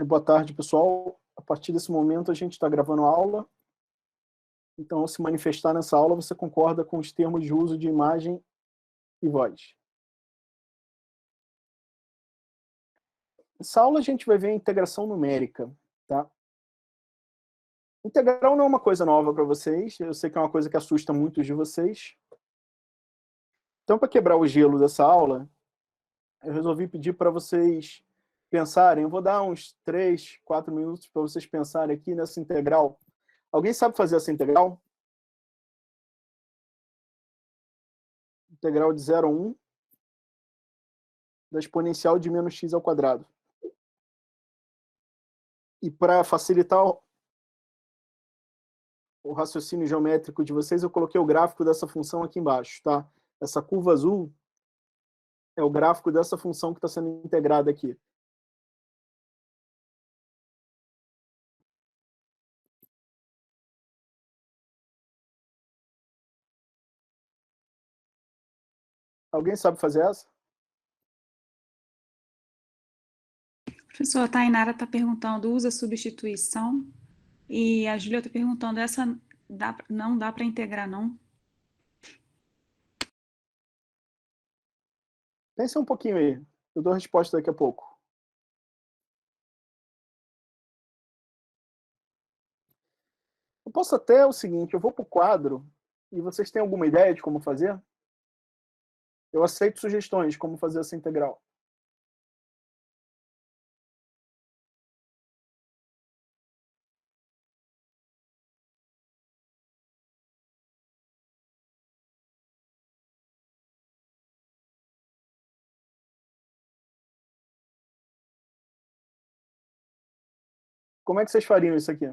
Boa tarde, pessoal. A partir desse momento, a gente está gravando a aula. Então, ao se manifestar nessa aula, você concorda com os termos de uso de imagem e voz. Nessa aula, a gente vai ver a integração numérica. Tá? Integral não é uma coisa nova para vocês. Eu sei que é uma coisa que assusta muitos de vocês. Então, para quebrar o gelo dessa aula, eu resolvi pedir para vocês pensarem. Eu vou dar uns 3, 4 minutos para vocês pensarem aqui nessa integral. Alguém sabe fazer essa integral? Integral de 0 a 1 da exponencial de menos x ao quadrado. E para facilitar o raciocínio geométrico de vocês, eu coloquei o gráfico dessa função aqui embaixo. Tá? Essa curva azul é o gráfico dessa função que está sendo integrada aqui. Alguém sabe fazer essa? Professor, a Tainara está perguntando, usa substituição? E a Júlia está perguntando, essa não dá para integrar, não? Pense um pouquinho aí. Eu dou a resposta daqui a pouco. Eu posso até o seguinte, eu vou para o quadro e vocês têm alguma ideia de como fazer? Eu aceito sugestões de como fazer essa integral. Como é que vocês fariam isso aqui?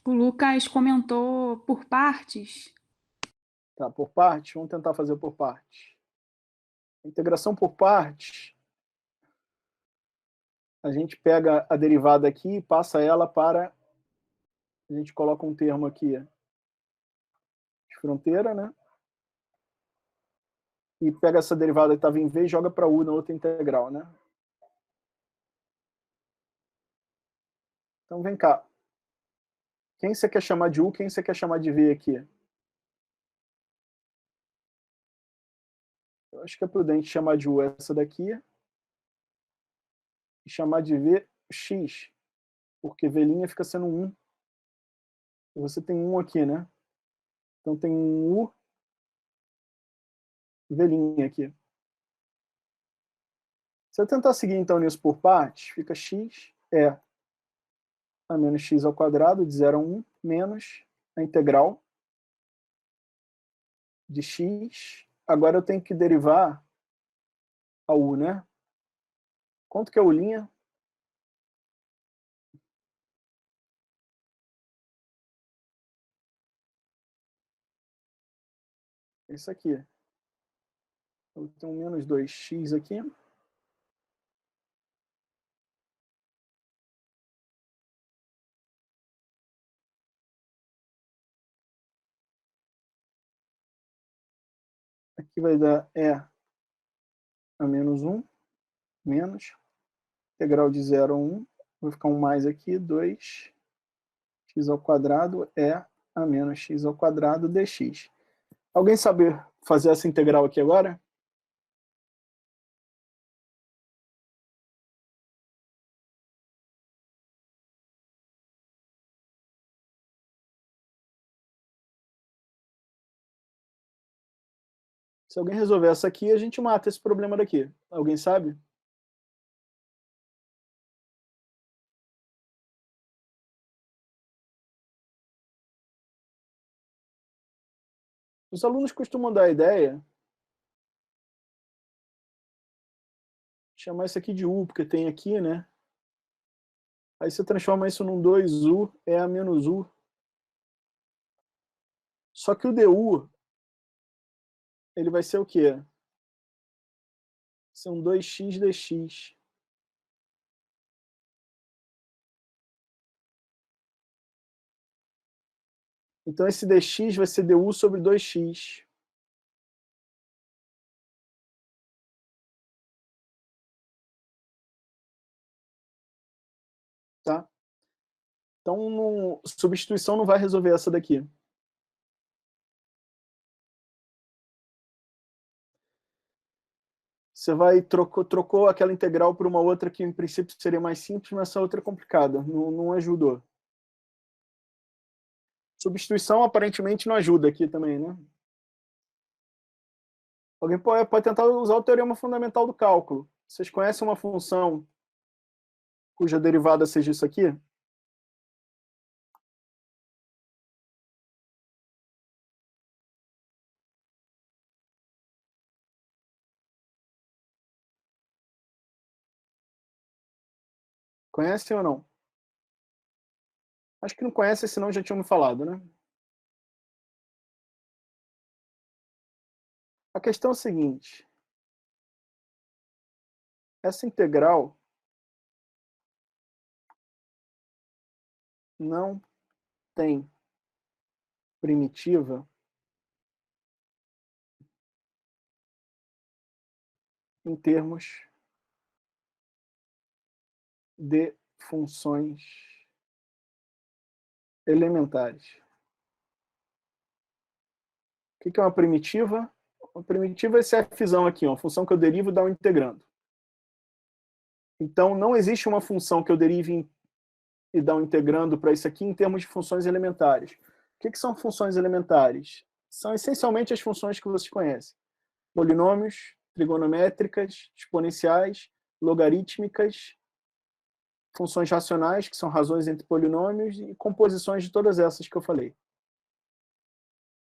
O Lucas comentou por partes. Tá, por partes, vamos tentar fazer por partes. Integração por partes, a gente pega a derivada aqui e passa ela para... A gente coloca um termo aqui de fronteira, né? E pega essa derivada que estava em V e joga para U na outra integral, né? Então, vem cá. Quem você quer chamar de U, quem você quer chamar de V aqui? Eu acho que é prudente chamar de U essa daqui e chamar de V X, porque V' fica sendo 1. E você tem 1 aqui, né? Então tem um U V' aqui. Se eu tentar seguir então nisso por partes, fica x é a menos x ao quadrado de 0 a 1 menos a integral de x. Agora eu tenho que derivar a u, né? Quanto que é u'? Isso aqui. Eu tenho menos 2x aqui. Aqui vai dar a menos 1, menos, integral de 0 a 1, vai ficar um mais aqui, 2, x ao quadrado a menos x ao quadrado dx. Alguém sabe fazer essa integral aqui agora? Se alguém resolver essa aqui, a gente mata esse problema daqui. Alguém sabe? Os alunos costumam dar a ideia de chamar isso aqui de U, porque tem aqui, né? Aí você transforma isso num 2U, a menos U. Só que o DU, ele vai ser o quê? Ser um 2x dx. Então, esse dx vai ser du sobre 2x. Tá? Então, substituição não vai resolver essa daqui. Você vai trocou aquela integral por uma outra que, em princípio, seria mais simples, mas essa outra é complicada. Não ajudou. Substituição, aparentemente, não ajuda aqui também, né? Alguém pode tentar usar o teorema fundamental do cálculo. Vocês conhecem uma função cuja derivada seja isso aqui? Conhecem ou não? Acho que não conhecem, senão já tinham me falado, né? A questão é a seguinte. Essa integral não tem primitiva em termos de funções elementares. O que é uma primitiva? Uma primitiva é esse fzão aqui, uma função que eu derivo e dá um integrando. Então, não existe uma função que eu derive e dá um integrando para isso aqui em termos de funções elementares. O que são funções elementares? São essencialmente as funções que vocês conhecem. Polinômios, trigonométricas, exponenciais, logarítmicas, funções racionais, que são razões entre polinômios, e composições de todas essas que eu falei.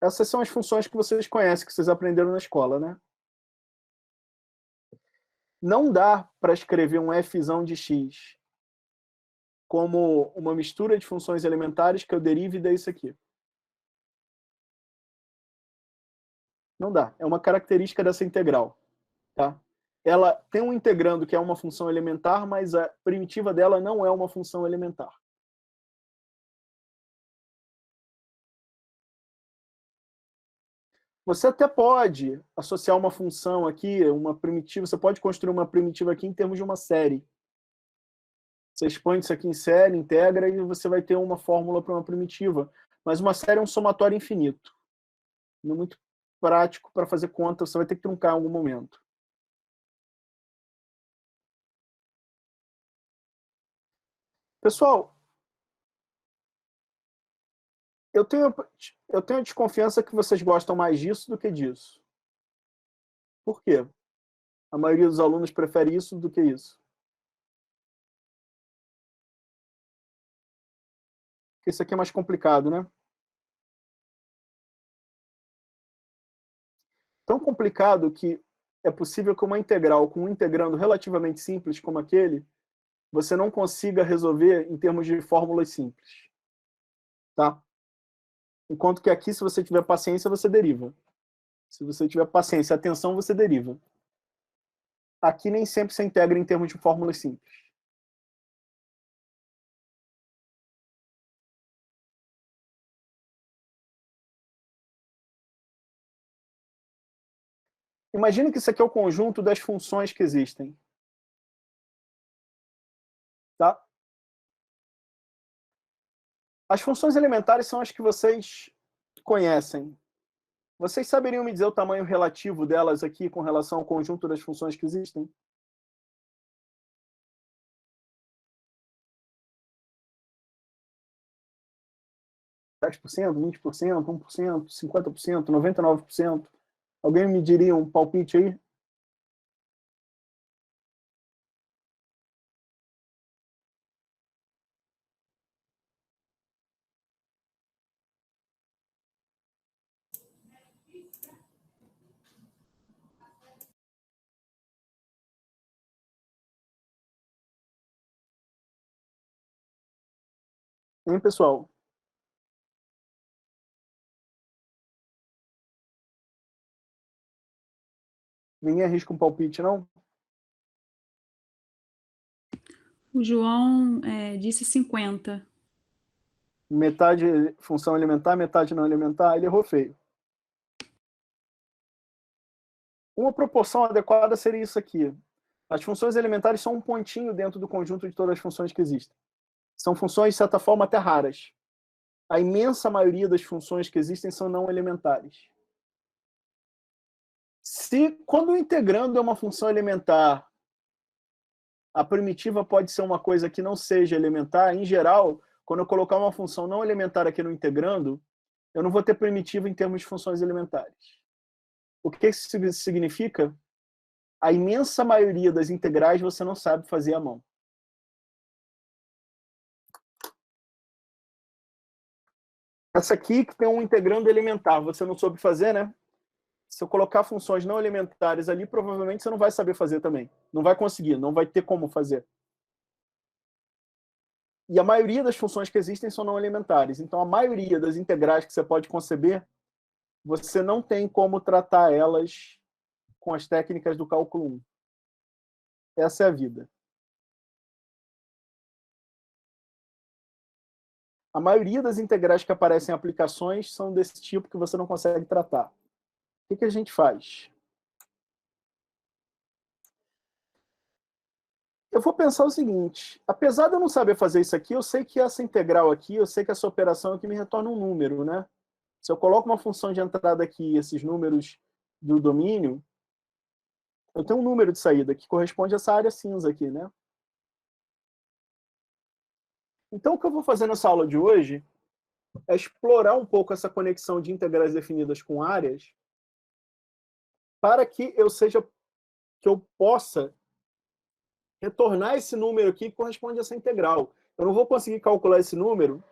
Essas são as funções que vocês conhecem, que vocês aprenderam na escola, né? Não dá para escrever um fzão de x como uma mistura de funções elementares que eu derive e dê isso aqui. Não dá. É uma característica dessa integral. Tá? Ela tem um integrando que é uma função elementar, mas a primitiva dela não é uma função elementar. Você até pode associar uma função aqui, uma primitiva, você pode construir uma primitiva aqui em termos de uma série. Você expõe isso aqui em série, integra, e você vai ter uma fórmula para uma primitiva. Mas uma série é um somatório infinito. Não é muito prático para fazer conta, você vai ter que truncar em algum momento. Pessoal, eu tenho a desconfiança que vocês gostam mais disso do que disso. Por quê? A maioria dos alunos prefere isso do que isso. Porque isso aqui é mais complicado, né? Tão complicado que é possível que uma integral com um integrando relativamente simples como aquele, você não consiga resolver em termos de fórmulas simples. Tá? Enquanto que aqui, se você tiver paciência, você deriva. Se você tiver paciência e atenção, você deriva. Aqui nem sempre você integra em termos de fórmulas simples. Imagina que isso aqui é o conjunto das funções que existem. Tá? As funções elementares são as que vocês conhecem. Vocês saberiam me dizer o tamanho relativo delas aqui com relação ao conjunto das funções que existem? 10%, 20%, 1%, 50%, 99%? Alguém me diria um palpite aí? Hein, pessoal? Ninguém arrisca um palpite, não? O João disse 50. Metade função elementar, metade não elementar, ele errou feio. Uma proporção adequada seria isso aqui. As funções elementares são um pontinho dentro do conjunto de todas as funções que existem. São funções, de certa forma, até raras. A imensa maioria das funções que existem são não elementares. Quando o integrando é uma função elementar, a primitiva pode ser uma coisa que não seja elementar, em geral, quando eu colocar uma função não elementar aqui no integrando, eu não vou ter primitiva em termos de funções elementares. O que isso significa? A imensa maioria das integrais você não sabe fazer à mão. Essa aqui que tem um integrando elementar, você não soube fazer, né? Se eu colocar funções não elementares ali, provavelmente você não vai saber fazer também. Não vai conseguir, não vai ter como fazer. E a maioria das funções que existem são não elementares. Então, a maioria das integrais que você pode conceber, você não tem como tratar elas com as técnicas do cálculo 1. Essa é a vida. A maioria das integrais que aparecem em aplicações são desse tipo que você não consegue tratar. O que a gente faz? Eu vou pensar o seguinte, apesar de eu não saber fazer isso aqui, eu sei que essa integral aqui, eu sei que essa operação aqui me retorna um número, né? Se eu coloco uma função de entrada aqui, esses números do domínio, eu tenho um número de saída que corresponde a essa área cinza aqui, né? Então, o que eu vou fazer nessa aula de hoje é explorar um pouco essa conexão de integrais definidas com áreas para que eu possa retornar esse número aqui que corresponde a essa integral. Eu não vou conseguir calcular esse número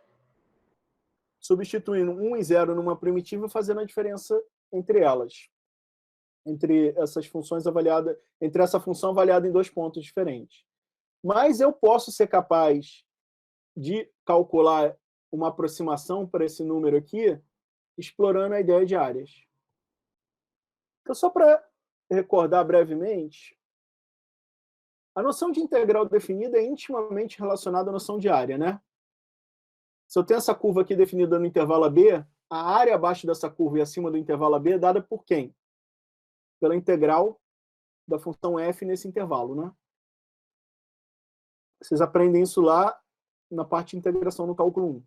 substituindo 1 e 0 numa primitiva, fazendo a diferença entre elas. Entre essas funções avaliadas, entre essa função avaliada em dois pontos diferentes. Mas eu posso ser capaz de calcular uma aproximação para esse número aqui, explorando a ideia de áreas. Então, só para recordar brevemente, a noção de integral definida é intimamente relacionada à noção de área, né? Se eu tenho essa curva aqui definida no intervalo AB, a área abaixo dessa curva e acima do intervalo AB é dada por quem? Pela integral da função f nesse intervalo, né? Vocês aprendem isso lá na parte de integração no cálculo 1.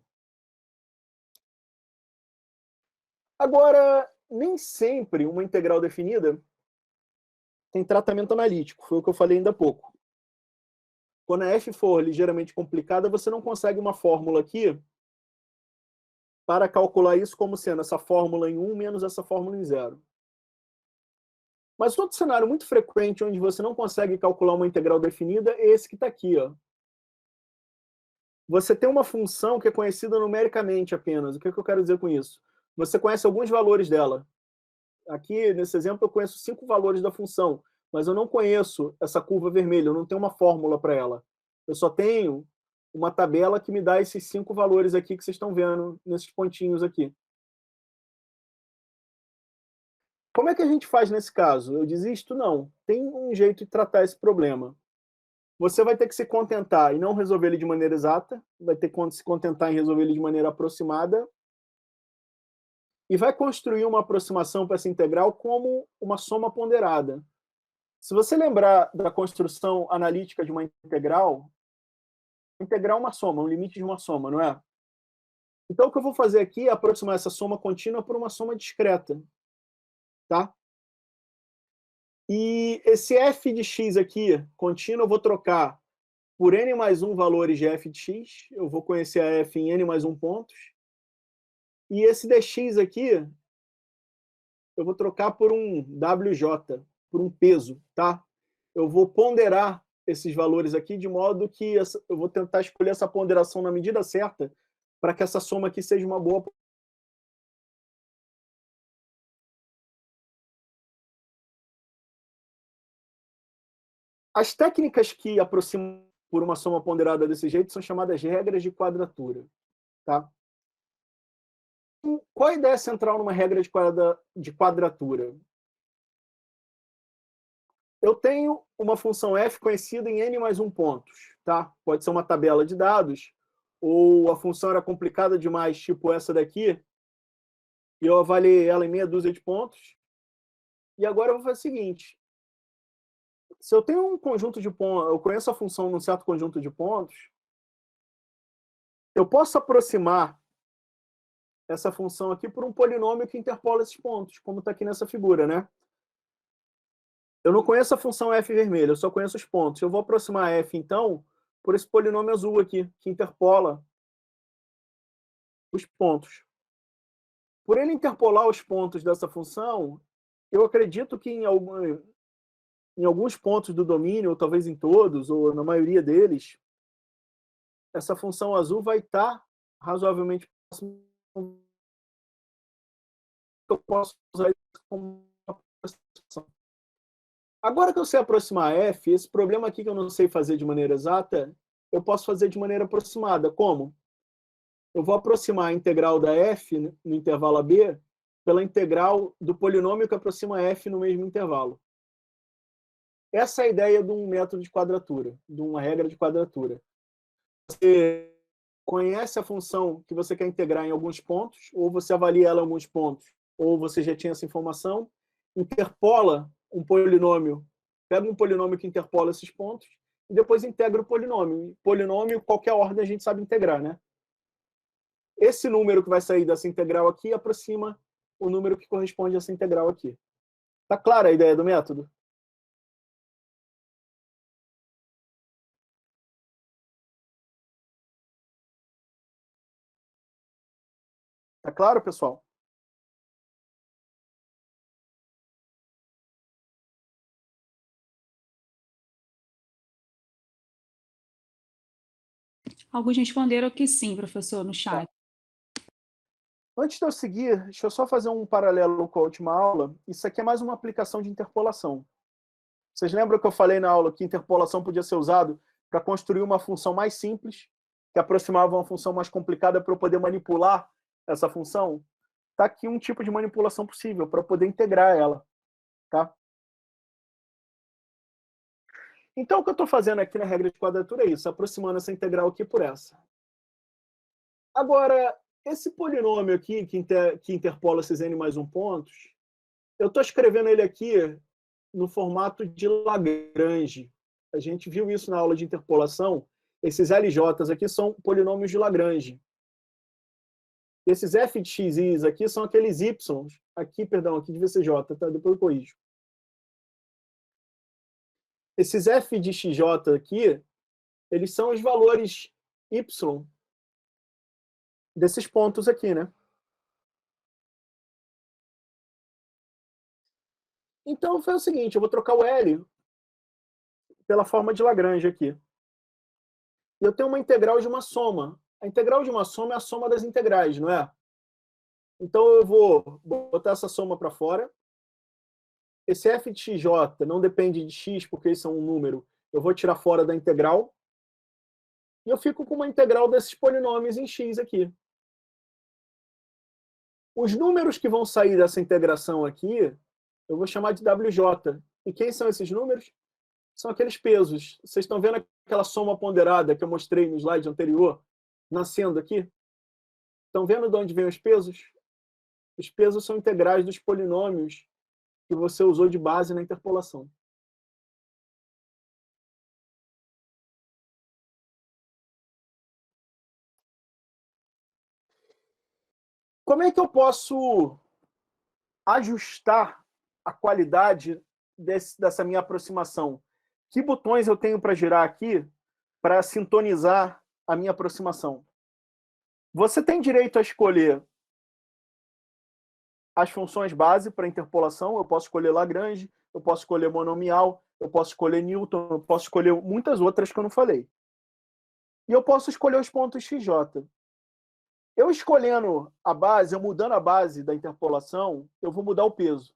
Agora, nem sempre uma integral definida tem tratamento analítico, foi o que eu falei ainda há pouco. Quando a f for ligeiramente complicada, você não consegue uma fórmula aqui para calcular isso como sendo essa fórmula em 1 menos essa fórmula em 0. Mas outro cenário muito frequente onde você não consegue calcular uma integral definida é esse que está aqui. Ó. Você tem uma função que é conhecida numericamente apenas. O que eu quero dizer com isso? Você conhece alguns valores dela. Aqui, nesse exemplo, eu conheço 5 valores da função, mas eu não conheço essa curva vermelha, eu não tenho uma fórmula para ela. Eu só tenho uma tabela que me dá esses 5 valores aqui que vocês estão vendo, nesses pontinhos aqui. Como é que a gente faz nesse caso? Eu desisto? Não. Tem um jeito de tratar esse problema. Você vai ter que se contentar em não resolver ele de maneira exata, vai ter que se contentar em resolver ele de maneira aproximada, e vai construir uma aproximação para essa integral como uma soma ponderada. Se você lembrar da construção analítica de uma integral é uma soma, um limite de uma soma, não é? Então, o que eu vou fazer aqui é aproximar essa soma contínua por uma soma discreta. Tá? E esse f de x aqui, contínuo, eu vou trocar por n mais 1 valores de f de x. Eu vou conhecer a f em n mais 1 pontos. E esse dx aqui, eu vou trocar por um wj, por um peso. Tá? Eu vou ponderar esses valores aqui de modo que eu vou tentar escolher essa ponderação na medida certa para que essa soma aqui seja uma boa. As técnicas que aproximam por uma soma ponderada desse jeito são chamadas regras de quadratura. Tá? Qual a ideia central numa regra de quadratura? Eu tenho uma função f conhecida em n mais 1 pontos. Tá? Pode ser uma tabela de dados, ou a função era complicada demais, tipo essa daqui, e eu avaliei ela em meia dúzia de pontos. E agora eu vou fazer o seguinte: se eu tenho um conjunto de pontos, eu conheço a função num certo conjunto de pontos, eu posso aproximar essa função aqui por um polinômio que interpola esses pontos, como está aqui nessa figura, né? Eu não conheço a função f vermelha, eu só conheço os pontos. Eu vou aproximar f, então, por esse polinômio azul aqui, que interpola os pontos. Por ele interpolar os pontos dessa função, eu acredito que em alguns pontos do domínio, ou talvez em todos, ou na maioria deles, essa função azul vai estar razoavelmente próxima. Eu posso usar isso como aproximação. Agora que eu sei aproximar f, esse problema aqui que eu não sei fazer de maneira exata, eu posso fazer de maneira aproximada. Como? Eu vou aproximar a integral da f no intervalo AB pela integral do polinômio que aproxima f no mesmo intervalo. Essa é a ideia de um método de quadratura, de uma regra de quadratura. Você conhece a função que você quer integrar em alguns pontos, ou você avalia ela em alguns pontos, ou você já tinha essa informação, interpola um polinômio, pega um polinômio que interpola esses pontos, e depois integra o polinômio. Polinômio, qualquer ordem a gente sabe integrar, né? Esse número que vai sair dessa integral aqui aproxima o número que corresponde a essa integral aqui. Tá clara a ideia do método? Tá claro, pessoal? Alguns responderam que sim, professor, no chat. Antes de eu seguir, deixa eu só fazer um paralelo com a última aula. Isso aqui é mais uma aplicação de interpolação. Vocês lembram que eu falei na aula que interpolação podia ser usado para construir uma função mais simples, que aproximava uma função mais complicada para eu poder manipular essa função? Está aqui um tipo de manipulação possível para eu poder integrar ela. Tá? Então, o que eu estou fazendo aqui na regra de quadratura é isso, aproximando essa integral aqui por essa. Agora, esse polinômio aqui, que interpola esses n mais 1 pontos, eu estou escrevendo ele aqui no formato de Lagrange. A gente viu isso na aula de interpolação. Esses LJs aqui são polinômios de Lagrange. Esses f de xis aqui são aqueles y. Aqui, perdão, aqui devia ser j, tá? Depois eu corrijo. Esses f de xj aqui, eles são os valores y desses pontos aqui, né? Então, foi o seguinte, eu vou trocar o L pela forma de Lagrange aqui. E eu tenho uma integral de uma soma. A integral de uma soma é a soma das integrais, não é? Então, eu vou botar essa soma para fora. Esse f de xj não depende de x, porque isso é um número. Eu vou tirar fora da integral. E eu fico com uma integral desses polinômios em x aqui. Os números que vão sair dessa integração aqui, eu vou chamar de WJ. E quem são esses números? São aqueles pesos. Vocês estão vendo aquela soma ponderada que eu mostrei no slide anterior, nascendo aqui? Estão vendo de onde vêm os pesos? Os pesos são integrais dos polinômios que você usou de base na interpolação. Como é que eu posso ajustar a qualidade dessa minha aproximação? Que botões eu tenho para girar aqui para sintonizar a minha aproximação? Você tem direito a escolher as funções base para interpolação. Eu posso escolher Lagrange, eu posso escolher monomial, eu posso escolher Newton, eu posso escolher muitas outras que eu não falei. E eu posso escolher os pontos XJ. Eu escolhendo a base, eu mudando a base da interpolação, eu vou mudar o peso.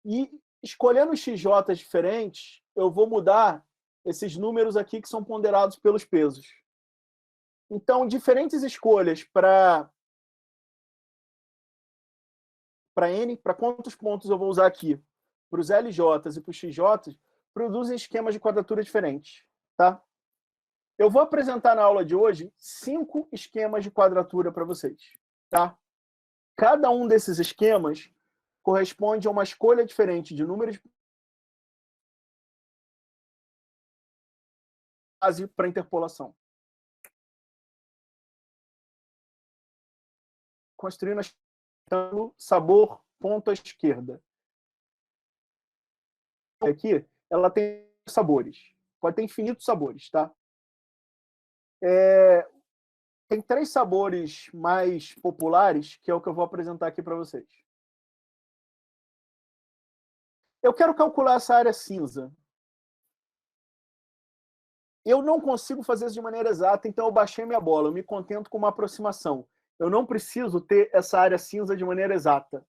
E escolhendo os XJ diferentes, eu vou mudar esses números aqui que são ponderados pelos pesos. Então, diferentes escolhas para N, para quantos pontos eu vou usar aqui, para os LJs e para os XJs, produzem esquemas de quadratura diferentes. Tá? Eu vou apresentar na aula de hoje 5 esquemas de quadratura para vocês, tá? Cada um desses esquemas corresponde a uma escolha diferente de números de base para interpolação. Construindo sabor ponta esquerda. Aqui, ela tem sabores. Pode ter infinitos sabores, tá? Tem 3 sabores mais populares, que é o que eu vou apresentar aqui para vocês. Eu quero calcular essa área cinza. Eu não consigo fazer isso de maneira exata, então eu baixei minha bola. Eu me contento com uma aproximação. Eu não preciso ter essa área cinza de maneira exata.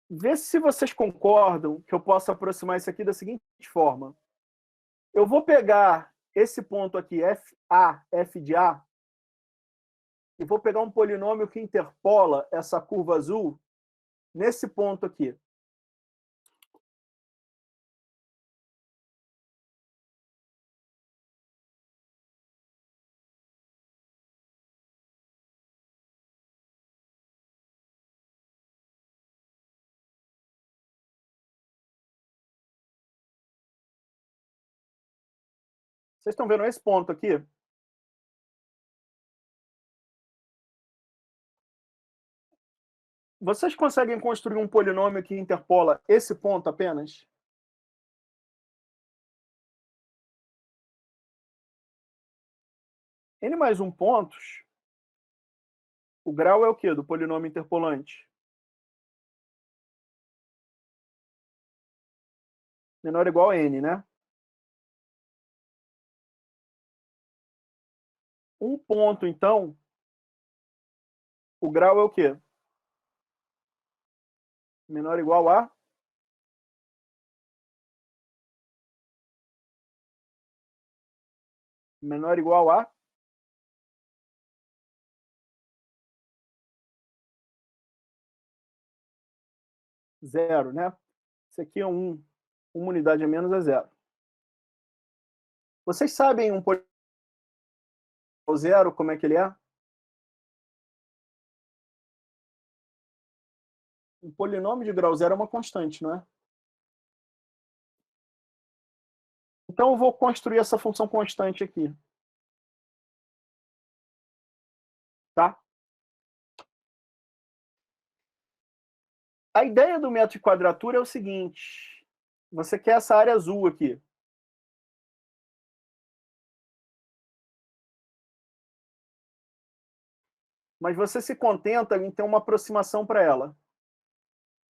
Vê se vocês concordam que eu posso aproximar isso aqui da seguinte forma. Eu vou pegar esse ponto aqui, f de A, e vou pegar um polinômio que interpola essa curva azul nesse ponto aqui. Vocês estão vendo esse ponto aqui? Vocês conseguem construir um polinômio que interpola esse ponto apenas? N mais 1 pontos, o grau é o quê do polinômio interpolante? Menor ou igual a n, né? Um ponto, então, o grau é o quê? Menor ou igual a? Menor ou igual a? Zero, né? Isso aqui é 1. Uma unidade a menos é zero. Vocês sabem um polinômio zero, como é que ele é? Um polinômio de grau zero é uma constante, não é? Então eu vou construir essa função constante aqui. Tá? A ideia do método de quadratura é o seguinte. Você quer essa área azul aqui. Mas você se contenta em ter uma aproximação para ela.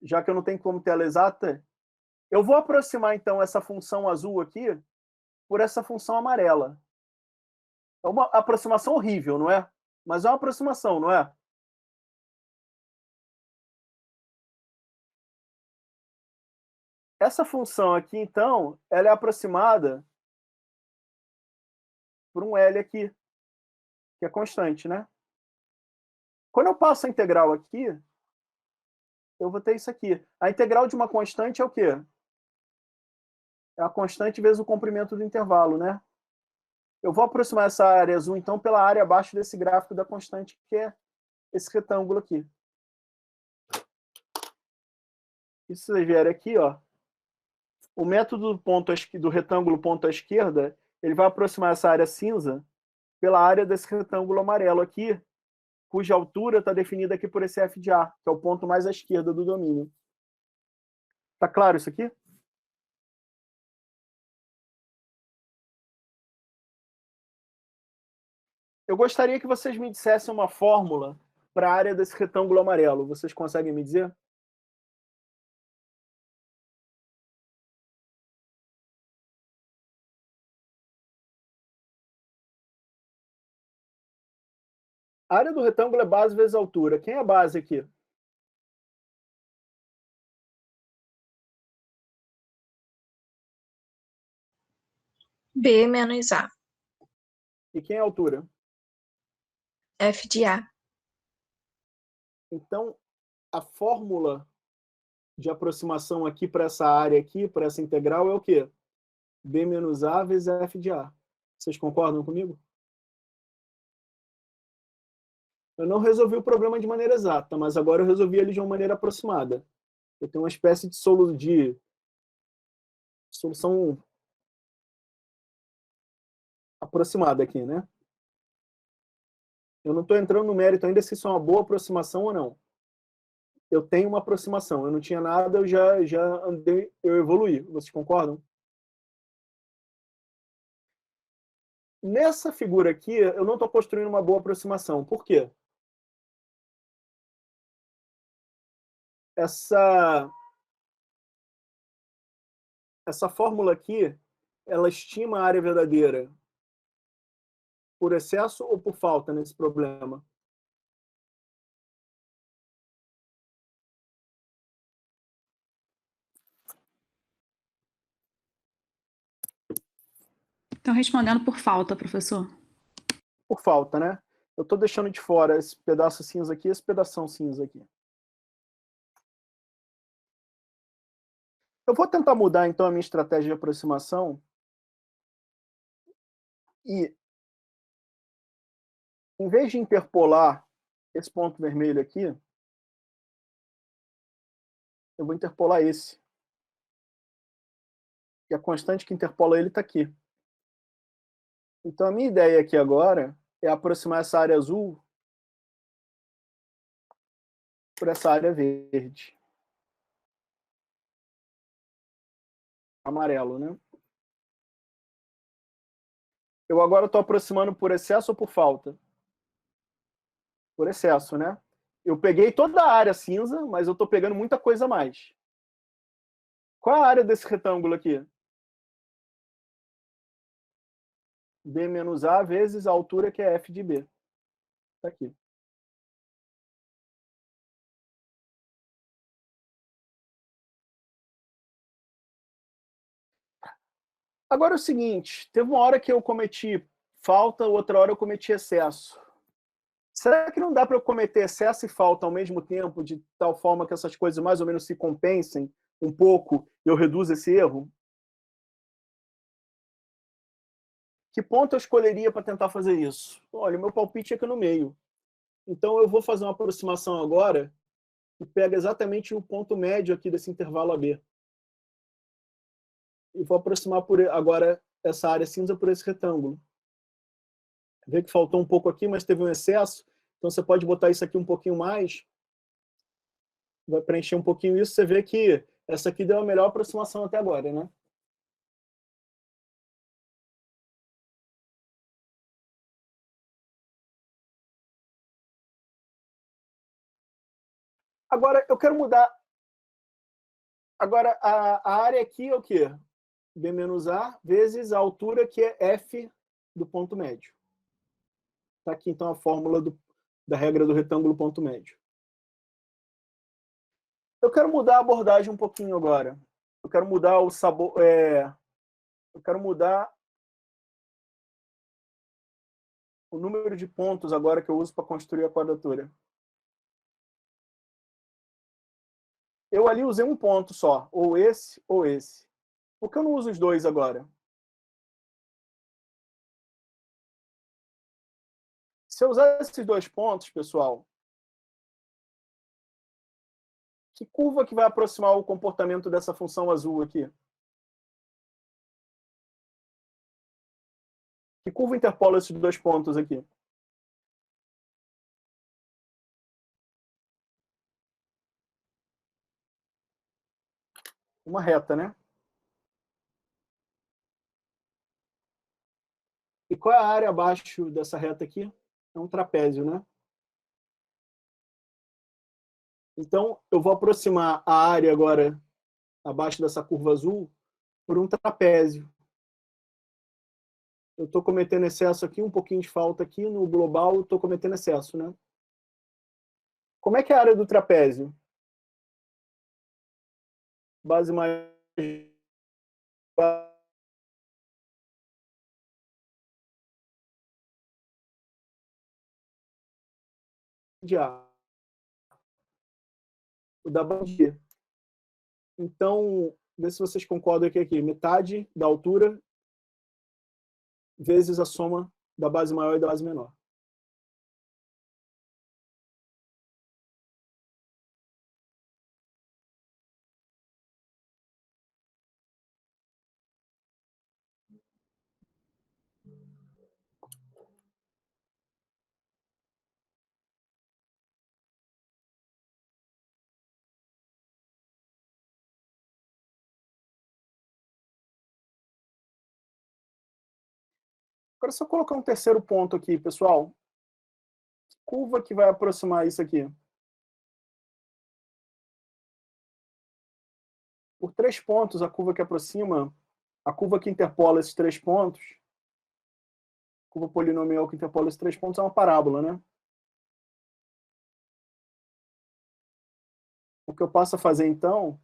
Já que eu não tenho como ter ela exata, eu vou aproximar, então, essa função azul aqui por essa função amarela. É uma aproximação horrível, não é? Mas é uma aproximação, não é? Essa função aqui, então, ela é aproximada por um L aqui, que é constante, né? Quando eu passo a integral aqui, eu vou ter isso aqui. A integral de uma constante é o quê? É a constante vezes o comprimento do intervalo, né? Eu vou aproximar essa área azul, então, pela área abaixo desse gráfico da constante, que é esse retângulo aqui. E se vocês vierem aqui, ó, o método do retângulo ponto à esquerda, ele vai aproximar essa área cinza pela área desse retângulo amarelo aqui, cuja altura está definida aqui por esse f de A, que é o ponto mais à esquerda do domínio. Tá claro isso aqui? Eu gostaria que vocês me dissessem uma fórmula para a área desse retângulo amarelo. Vocês conseguem me dizer? A área do retângulo é base vezes altura. Quem é a base aqui? B menos A. E quem é a altura? F de A. Então, a fórmula de aproximação aqui para essa área aqui, para essa integral, é o quê? B menos A vezes F de A. Vocês concordam comigo? Eu não resolvi o problema de maneira exata, mas agora eu resolvi ele de uma maneira aproximada. Eu tenho uma espécie de solução aproximada aqui, né? Eu não estou entrando no mérito ainda se isso é uma boa aproximação ou não. Eu tenho uma aproximação. Eu não tinha nada, eu já andei, eu evoluí. Vocês concordam? Nessa figura aqui, eu não estou construindo uma boa aproximação. Por quê? Essa fórmula aqui, ela estima a área verdadeira por excesso ou por falta nesse problema? Estão respondendo por falta, professor. Por falta, né? Eu estou deixando de fora esse pedaço cinza aqui e esse pedação cinza aqui. Eu vou tentar mudar, então, a minha estratégia de aproximação e, em vez de interpolar esse ponto vermelho aqui, eu vou interpolar esse. E a constante que interpola ele está aqui. Então, a minha ideia aqui agora é aproximar essa área azul por essa área verde. Amarelo, né? Eu agora estou aproximando por excesso ou por falta? Por excesso, né? Eu peguei toda a área cinza, mas eu estou pegando muita coisa a mais. Qual a área desse retângulo aqui? B menos A vezes a altura que é F de B. Está aqui. Agora é o seguinte, teve uma hora que eu cometi falta, outra hora eu cometi excesso. Será que não dá para eu cometer excesso e falta ao mesmo tempo, de tal forma que essas coisas mais ou menos se compensem um pouco e eu reduzo esse erro? Que ponto eu escolheria para tentar fazer isso? Olha, o meu palpite é aqui no meio. Então eu vou fazer uma aproximação agora que pega exatamente o ponto médio aqui desse intervalo AB. E vou aproximar agora essa área cinza por esse retângulo. Vê que faltou um pouco aqui, mas teve um excesso. Então você pode botar isso aqui um pouquinho mais. Vai preencher um pouquinho isso. Você vê que essa aqui deu a melhor aproximação até agora, né? Agora, eu quero mudar. Agora, a área aqui é o quê? B menos A vezes a altura, que é F do ponto médio. Está aqui, então, a fórmula da regra do retângulo ponto médio. Eu quero mudar a abordagem um pouquinho agora. Eu quero mudar o sabor. Eu quero mudar o número de pontos agora que eu uso para construir a quadratura. Eu ali usei um ponto só, ou esse ou esse. Por que eu não uso os dois agora? Se eu usar esses dois pontos, pessoal, que curva que vai aproximar o comportamento dessa função azul aqui? Que curva interpola esses dois pontos aqui? Uma reta, né? E qual é a área abaixo dessa reta aqui? É um trapézio, né? Então, eu vou aproximar a área agora, abaixo dessa curva azul, por um trapézio. Eu estou cometendo excesso aqui, um pouquinho de falta aqui, no global eu estou cometendo excesso, né? Como é que é a área do trapézio? Base mais de A. O da base de. Então, Vê se vocês concordam aqui. Metade da altura vezes a soma da base maior e da base menor. Agora, se eu colocar um terceiro ponto aqui, pessoal, curva que vai aproximar isso aqui. Por 3 pontos, a curva que aproxima, a curva que interpola esses 3 pontos, a curva polinomial que interpola esses 3 pontos é uma parábola, né? O que eu posso fazer, então,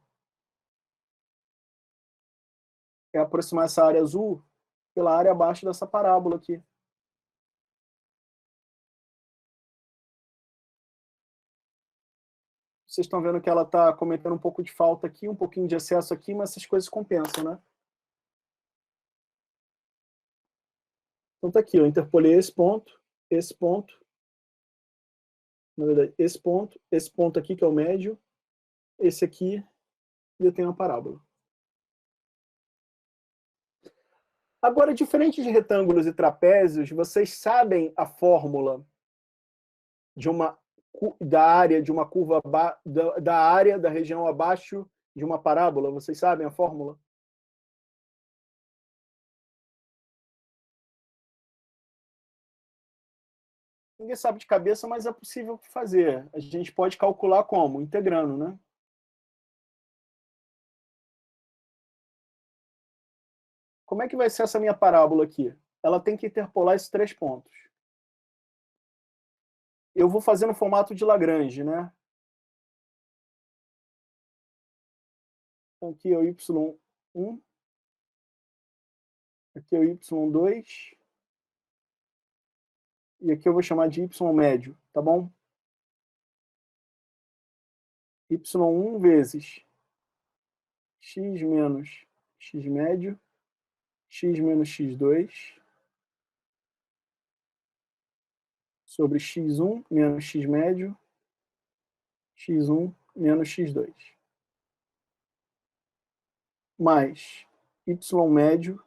é aproximar essa área azul pela área abaixo dessa parábola aqui. Vocês estão vendo que ela está cometendo um pouco de falta aqui, um pouquinho de excesso aqui, mas essas coisas compensam, né? Então tá aqui, eu interpolei esse ponto, na verdade, esse ponto aqui que é o médio, esse aqui, e eu tenho uma parábola. Agora, diferente de retângulos e trapézios, vocês sabem a fórmula da área de uma curva da área da região abaixo de uma parábola? Vocês sabem a fórmula? Ninguém sabe de cabeça, mas é possível fazer. A gente pode calcular como? Integrando, né? Como é que vai ser essa minha parábola aqui? Ela tem que interpolar esses 3 pontos. Eu vou fazer no formato de Lagrange, né? Então, aqui é o y1, aqui é o y2, e aqui eu vou chamar de y médio, tá bom? y1 vezes x menos x médio, x menos x2, sobre x1 menos x médio, x1 menos x2. Mais y médio,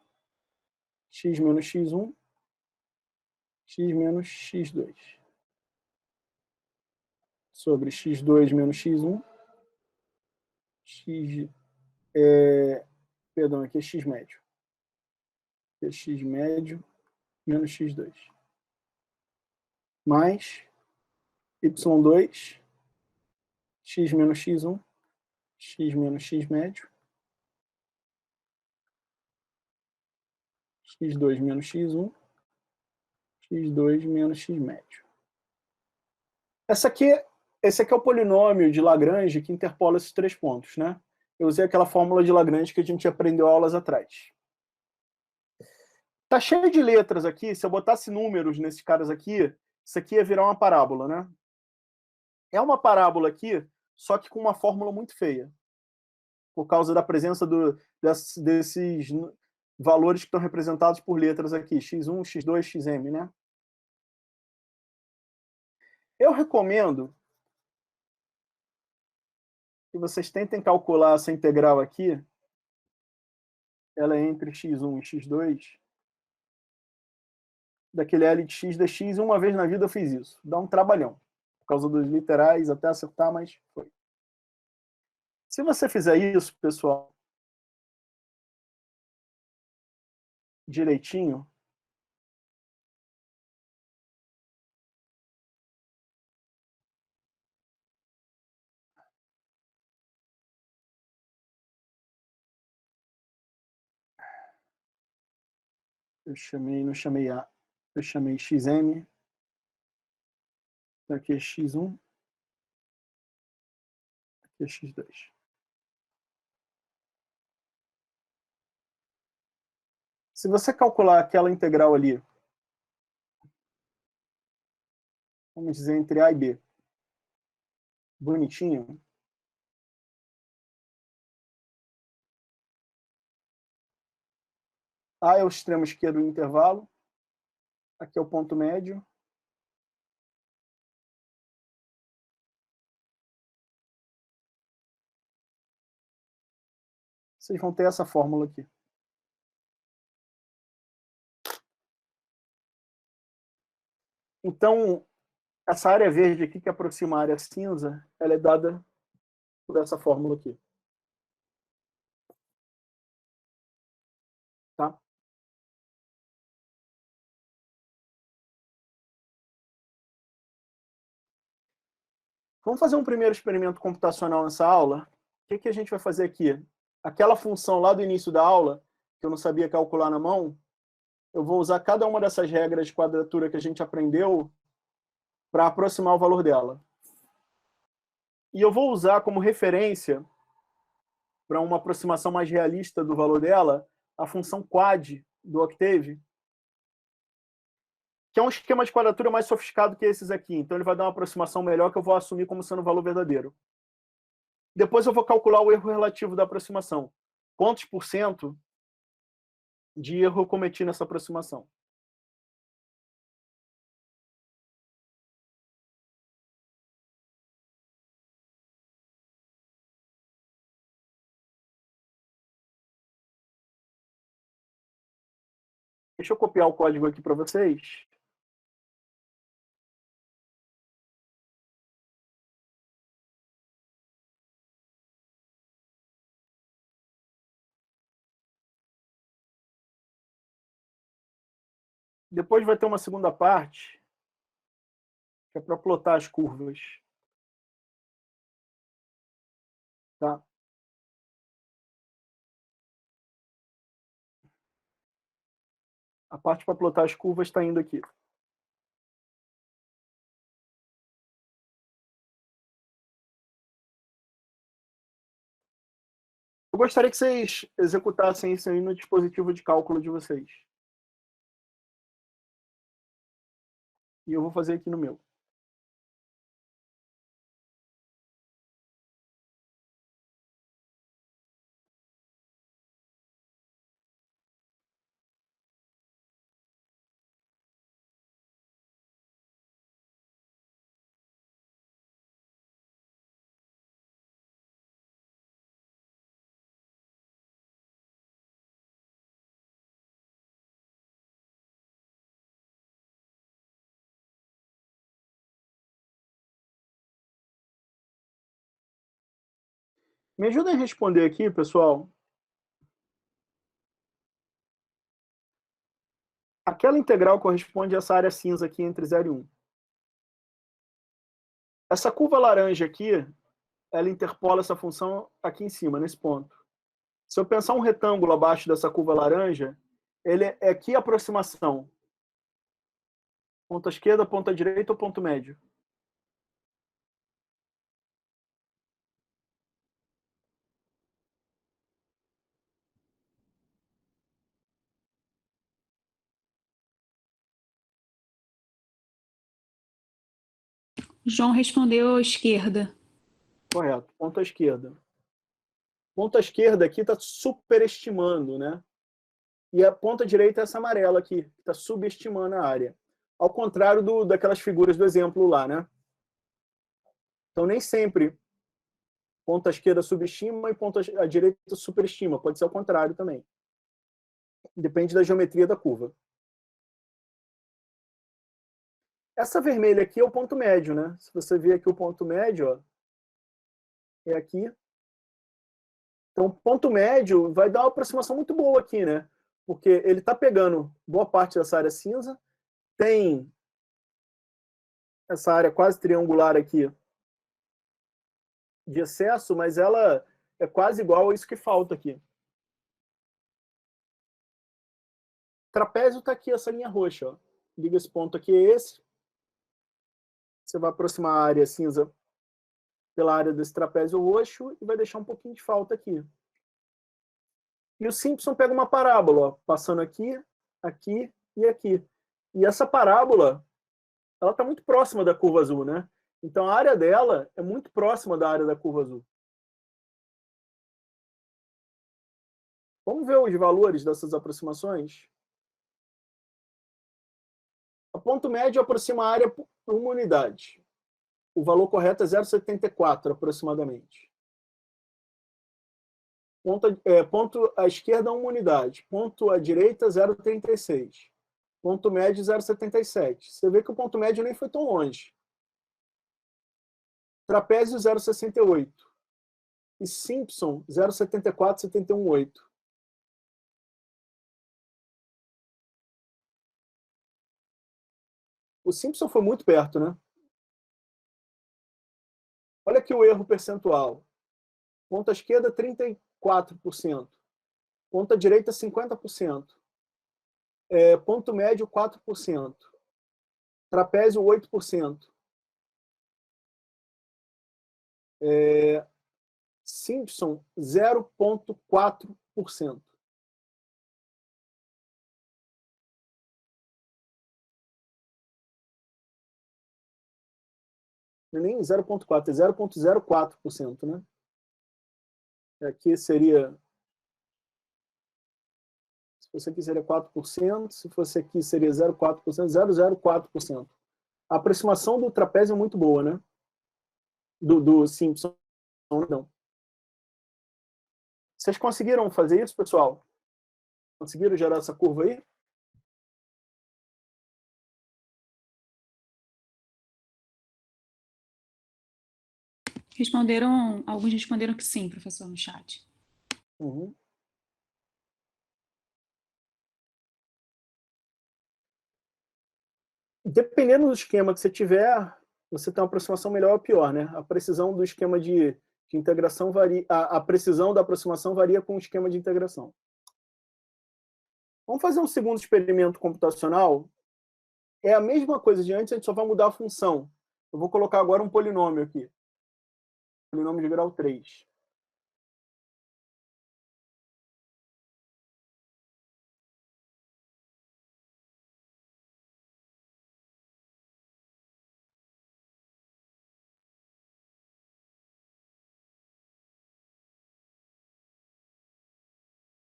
x menos x1, x menos x2. Sobre x2 menos x1, perdão, aqui é x médio. Aqui é x médio menos x2. Mais y2, x menos x1, x menos x médio, x2 menos x1, x2 menos x médio. Esse aqui é o polinômio de Lagrange que interpola esses 3 pontos, né? Eu usei aquela fórmula de Lagrange que a gente aprendeu aulas atrás. Tá cheio de letras aqui, se eu botasse números nesses caras aqui, isso aqui ia virar uma parábola, né? É uma parábola aqui, só que com uma fórmula muito feia, por causa da presença desses valores que estão representados por letras aqui, x1, x2, xm, né? Eu recomendo que vocês tentem calcular essa integral aqui, ela é entre x1 e x2, daquele L de x dx, uma vez na vida eu fiz isso. Dá um trabalhão, por causa dos literais, até acertar, mas foi. Se você fizer isso, pessoal, direitinho, não chamei A, eu chamei xm, aqui é x1, aqui é x2. Se você calcular aquela integral ali, vamos dizer entre A e B, bonitinho, A é o extremo esquerdo do intervalo. Aqui é o ponto médio. Vocês vão ter essa fórmula aqui. Então, essa área verde aqui, que aproxima a área cinza, ela é dada por essa fórmula aqui. Tá? Vamos fazer um primeiro experimento computacional nessa aula. O que a gente vai fazer aqui? Aquela função lá do início da aula, que eu não sabia calcular na mão, eu vou usar cada uma dessas regras de quadratura que a gente aprendeu para aproximar o valor dela. E eu vou usar como referência, para uma aproximação mais realista do valor dela, a função quad do Octave, que é um esquema de quadratura mais sofisticado que esses aqui. Então, ele vai dar uma aproximação melhor que eu vou assumir como sendo o valor verdadeiro. Depois eu vou calcular o erro relativo da aproximação. Quantos por cento de erro eu cometi nessa aproximação? Deixa eu copiar o código aqui para vocês. Depois vai ter uma segunda parte, que é para plotar as curvas. Tá? A parte para plotar as curvas está indo aqui. Eu gostaria que vocês executassem isso aí no dispositivo de cálculo de vocês. E eu vou fazer aqui no meu. Me ajudem a responder aqui, pessoal. Aquela integral corresponde a essa área cinza aqui entre 0 e 1. Essa curva laranja aqui, ela interpola essa função aqui em cima, nesse ponto. Se eu pensar um retângulo abaixo dessa curva laranja, ele é aqui a aproximação. Ponta esquerda, ponta direita ou ponto médio? João respondeu à esquerda. Correto, ponta esquerda. Ponta esquerda aqui está superestimando, né? E a ponta direita é essa amarela aqui, que está subestimando a área. Ao contrário daquelas figuras do exemplo lá, né? Então, nem sempre ponta esquerda subestima e ponta a direita superestima. Pode ser ao contrário também. Depende da geometria da curva. Essa vermelha aqui é o ponto médio, né? Se você ver aqui o ponto médio, ó, é aqui. Então, ponto médio vai dar uma aproximação muito boa aqui, né? Porque ele está pegando boa parte dessa área cinza, tem essa área quase triangular aqui de excesso, mas ela é quase igual a isso que falta aqui. Trapézio está aqui, essa linha roxa. Ó. Liga esse ponto aqui, é esse. Você vai aproximar a área cinza pela área desse trapézio roxo e vai deixar um pouquinho de falta aqui. E o Simpson pega uma parábola, ó, passando aqui, aqui e aqui. E essa parábola, ela está muito próxima da curva azul, né? Então a área dela é muito próxima da área da curva azul. Vamos ver os valores dessas aproximações? A ponto médio aproxima a área por uma unidade. O valor correto é 0,74 aproximadamente. Ponto à esquerda, 1 unidade. Ponto à direita, 0,36. Ponto médio, 0,77. Você vê que o ponto médio nem foi tão longe. Trapézio, 0,68. E Simpson, 0,74,718. O Simpson foi muito perto, né? Olha aqui o erro percentual. Ponta esquerda, 34%. Ponta direita, 50%. Ponto médio, 4%. Trapézio, 8%. Simpson, 0,4%. Não é nem 0,4%, é 0,04%, né? Aqui seria... Se fosse aqui seria 4%, se fosse aqui seria 0,4%, 0,04%. A aproximação do trapézio é muito boa, né? Do Simpson, não. Vocês conseguiram fazer isso, pessoal? Conseguiram gerar essa curva aí? Alguns responderam que sim, professor, no chat. Uhum. Dependendo do esquema que você tiver, você tem uma aproximação melhor ou pior, né? A precisão do esquema de integração varia, a precisão da aproximação varia com o esquema de integração. Vamos fazer um segundo experimento computacional. É a mesma coisa de antes, a gente só vai mudar a função. Eu vou colocar agora um polinômio aqui. Polinômio de grau 3.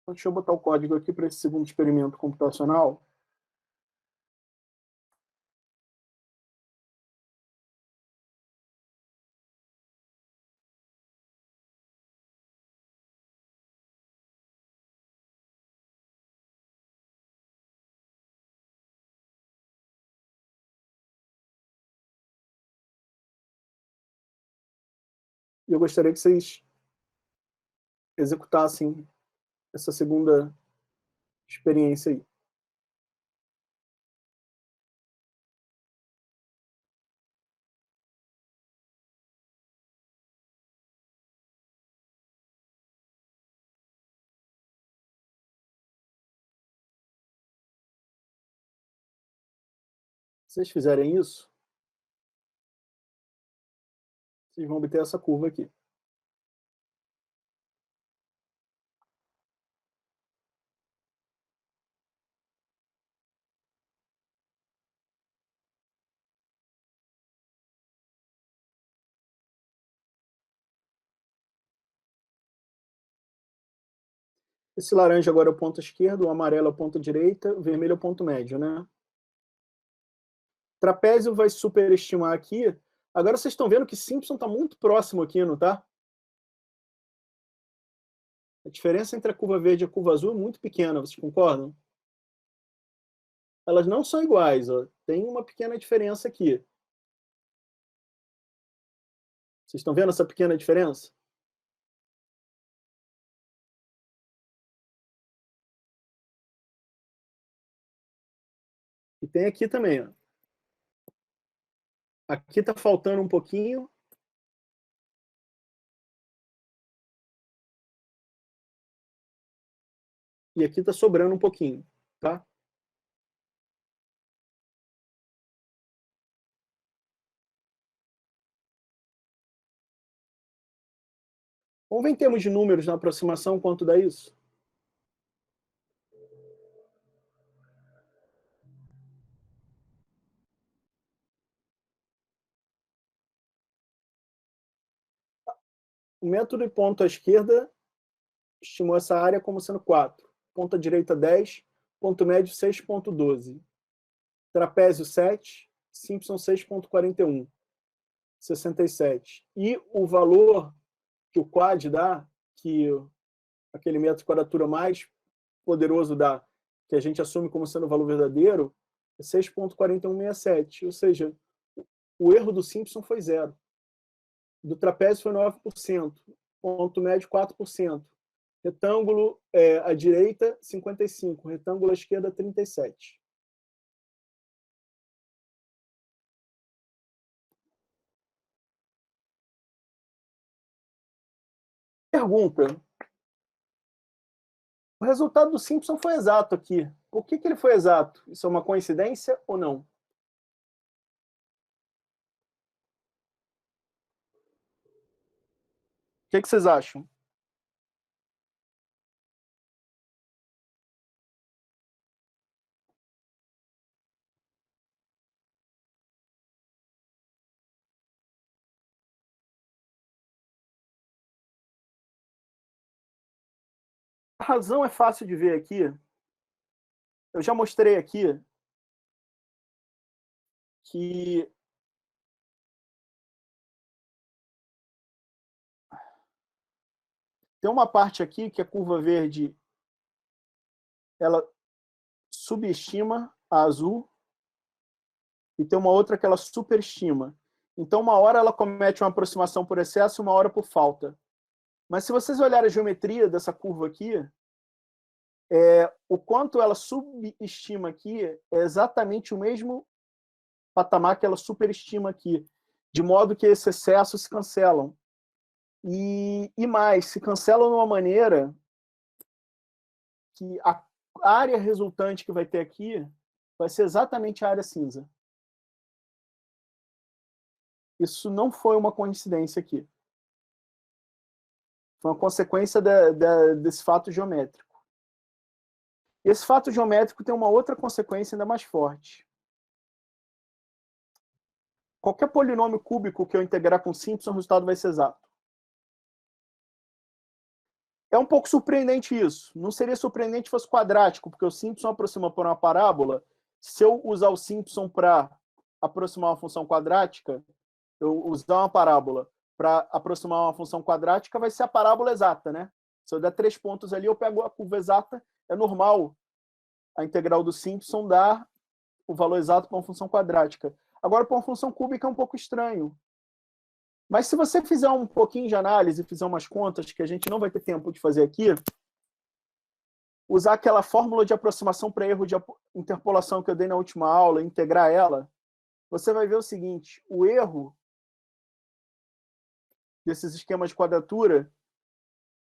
Então, deixa eu botar o código aqui para esse segundo experimento computacional. E eu gostaria que vocês executassem essa segunda experiência aí. Se vocês fizerem isso, vocês vão obter essa curva aqui. Esse laranja agora é o ponto esquerdo, o amarelo é o ponto direita, o vermelho é o ponto médio, né? Trapézio vai superestimar aqui. Agora vocês estão vendo que Simpson está muito próximo aqui, não está? A diferença entre a curva verde e a curva azul é muito pequena, vocês concordam? Elas não são iguais, ó. Tem uma pequena diferença aqui. Vocês estão vendo essa pequena diferença? E tem aqui também, ó. Aqui está faltando um pouquinho. E aqui está sobrando um pouquinho, tá? Vamos ver em termos de números na aproximação quanto dá isso? O método de ponto à esquerda estimou essa área como sendo 4. Ponta direita 10, ponto médio 6,12. Trapézio 7, Simpson 6,41. 67. E o valor que o quad dá, que aquele método de quadratura mais poderoso dá, que a gente assume como sendo o valor verdadeiro, é 6,4167. Ou seja, o erro do Simpson foi 0. Do trapézio foi 9%. Ponto médio 4%. Retângulo à direita, 55%. Retângulo à esquerda, 37%. Pergunta. O resultado do Simpson foi exato aqui. Por que ele foi exato? Isso é uma coincidência ou não? O que vocês acham? A razão é fácil de ver aqui. Eu já mostrei aqui que tem uma parte aqui que a curva verde ela subestima a azul e tem uma outra que ela superestima. Então, uma hora ela comete uma aproximação por excesso e uma hora por falta. Mas se vocês olharem a geometria dessa curva aqui, o quanto ela subestima aqui é exatamente o mesmo patamar que ela superestima aqui, de modo que esse excesso se cancelam. E mais, se cancelam de uma maneira que a área resultante que vai ter aqui vai ser exatamente a área cinza. Isso não foi uma coincidência aqui. Foi uma consequência desse fato geométrico. Esse fato geométrico tem uma outra consequência ainda mais forte. Qualquer polinômio cúbico que eu integrar com Simpson, o resultado vai ser exato. É um pouco surpreendente isso. Não seria surpreendente se fosse quadrático, porque o Simpson aproxima por uma parábola. Se eu usar o Simpson para aproximar uma função quadrática, eu usar uma parábola para aproximar uma função quadrática, vai ser a parábola exata, né? Se eu der 3 pontos ali, eu pego a curva exata. É normal a integral do Simpson dar o valor exato para uma função quadrática. Agora, para uma função cúbica é um pouco estranho. Mas se você fizer um pouquinho de análise, fizer umas contas que a gente não vai ter tempo de fazer aqui, usar aquela fórmula de aproximação para erro de interpolação que eu dei na última aula, integrar ela, você vai ver o seguinte, o erro desses esquemas de quadratura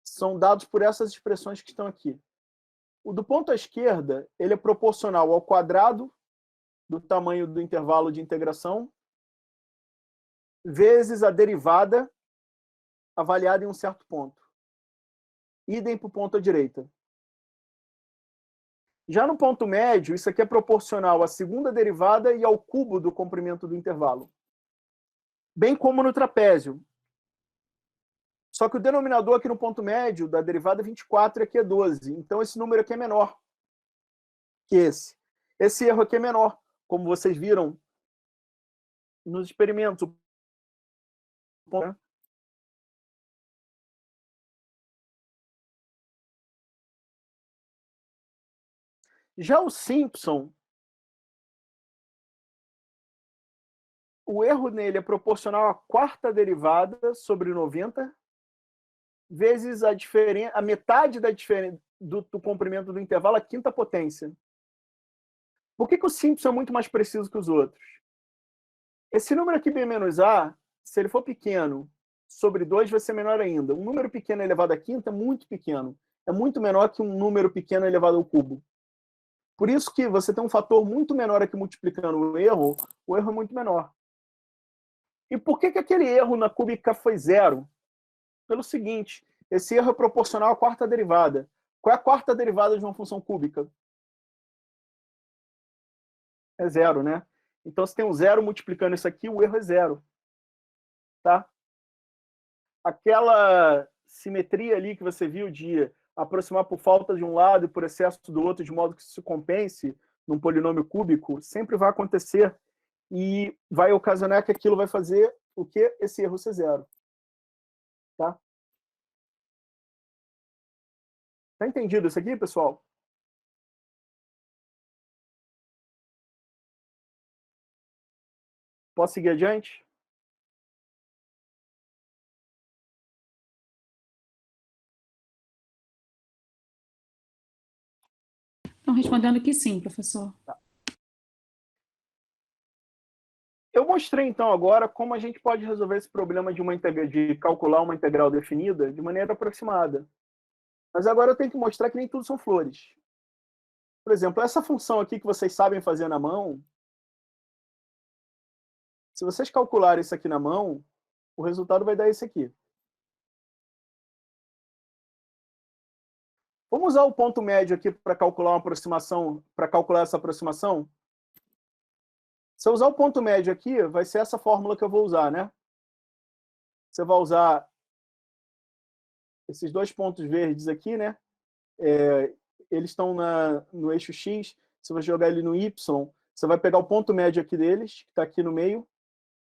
são dados por essas expressões que estão aqui. O do ponto à esquerda, ele é proporcional ao quadrado do tamanho do intervalo de integração vezes a derivada avaliada em um certo ponto. Idem para o ponto à direita. Já no ponto médio, isso aqui é proporcional à segunda derivada e ao cubo do comprimento do intervalo. Bem como no trapézio. Só que o denominador aqui no ponto médio da derivada é 24 e aqui é 12. Então, esse número aqui é menor que esse. Esse erro aqui é menor, como vocês viram nos experimentos. Já o Simpson, o erro nele é proporcional à quarta derivada sobre 90 vezes a metade da diferença do comprimento do intervalo, a quinta potência. Por que o Simpson é muito mais preciso que os outros? Esse número aqui, B menos A, se ele for pequeno, sobre 2 vai ser menor ainda. Um número pequeno elevado à quinta é muito pequeno. É muito menor que um número pequeno elevado ao cubo. Por isso que você tem um fator muito menor aqui multiplicando o erro é muito menor. E por que aquele erro na cúbica foi 0? Pelo seguinte, esse erro é proporcional à quarta derivada. Qual é a quarta derivada de uma função cúbica? É 0, né? Então, se tem um 0 multiplicando isso aqui, o erro é 0. Tá? Aquela simetria ali que você viu de aproximar por falta de um lado e por excesso do outro, de modo que isso se compense num polinômio cúbico, sempre vai acontecer e vai ocasionar que aquilo vai fazer o quê? Esse erro ser zero. Tá? Tá entendido isso aqui, pessoal? Posso seguir adiante? Estão respondendo que sim, professor. Tá. Eu mostrei, então, agora como a gente pode resolver esse problema de calcular uma integral definida de maneira aproximada. Mas agora eu tenho que mostrar que nem tudo são flores. Por exemplo, essa função aqui que vocês sabem fazer na mão, se vocês calcularem isso aqui na mão, o resultado vai dar esse aqui. Vamos usar o ponto médio aqui para calcular uma aproximação, para calcular essa aproximação? Se eu usar o ponto médio aqui, vai ser essa fórmula que eu vou usar, né? Você vai usar esses dois pontos verdes aqui, né? Eles estão no eixo X. Você vai jogar ele no Y. Você vai pegar o ponto médio aqui deles, que está aqui no meio.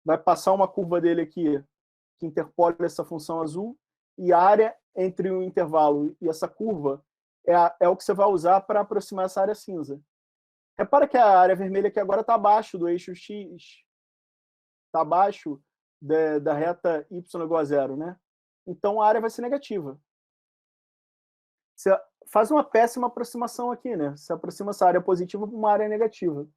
Vai passar uma curva dele aqui, que interpole essa função azul. E a área entre o intervalo e essa curva é o que você vai usar para aproximar essa área cinza. Repara que a área vermelha aqui agora está abaixo do eixo X. Está abaixo da reta y igual a zero, né? Então a área vai ser negativa. Você faz uma péssima aproximação aqui, né? Você aproxima essa área positiva para uma área negativa.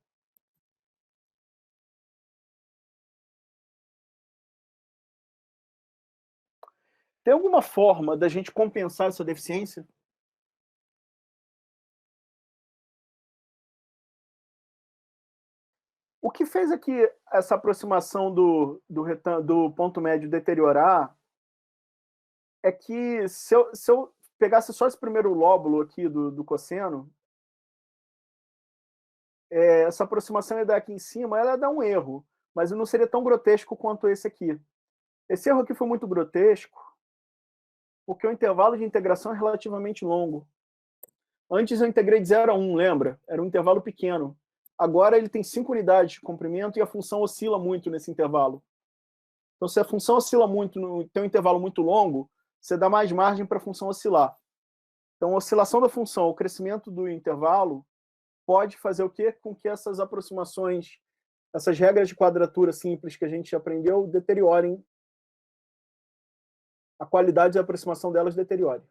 Tem alguma forma da gente compensar essa deficiência? O que fez aqui essa aproximação do ponto médio deteriorar é que se eu pegasse só esse primeiro lóbulo aqui do cosseno, essa aproximação ia dar aqui em cima, ela ia dar um erro, mas não seria tão grotesco quanto esse aqui. Esse erro aqui foi muito grotesco, porque o intervalo de integração é relativamente longo. Antes eu integrei de 0 a 1, lembra? Era um intervalo pequeno. Agora ele tem 5 unidades de comprimento e a função oscila muito nesse intervalo. Então, se a função oscila muito, tem um intervalo muito longo, você dá mais margem para a função oscilar. Então, a oscilação da função, o crescimento do intervalo, pode fazer o quê? Com que essas aproximações, essas regras de quadratura simples que a gente aprendeu, deteriorem. A qualidade de aproximação delas deteriore.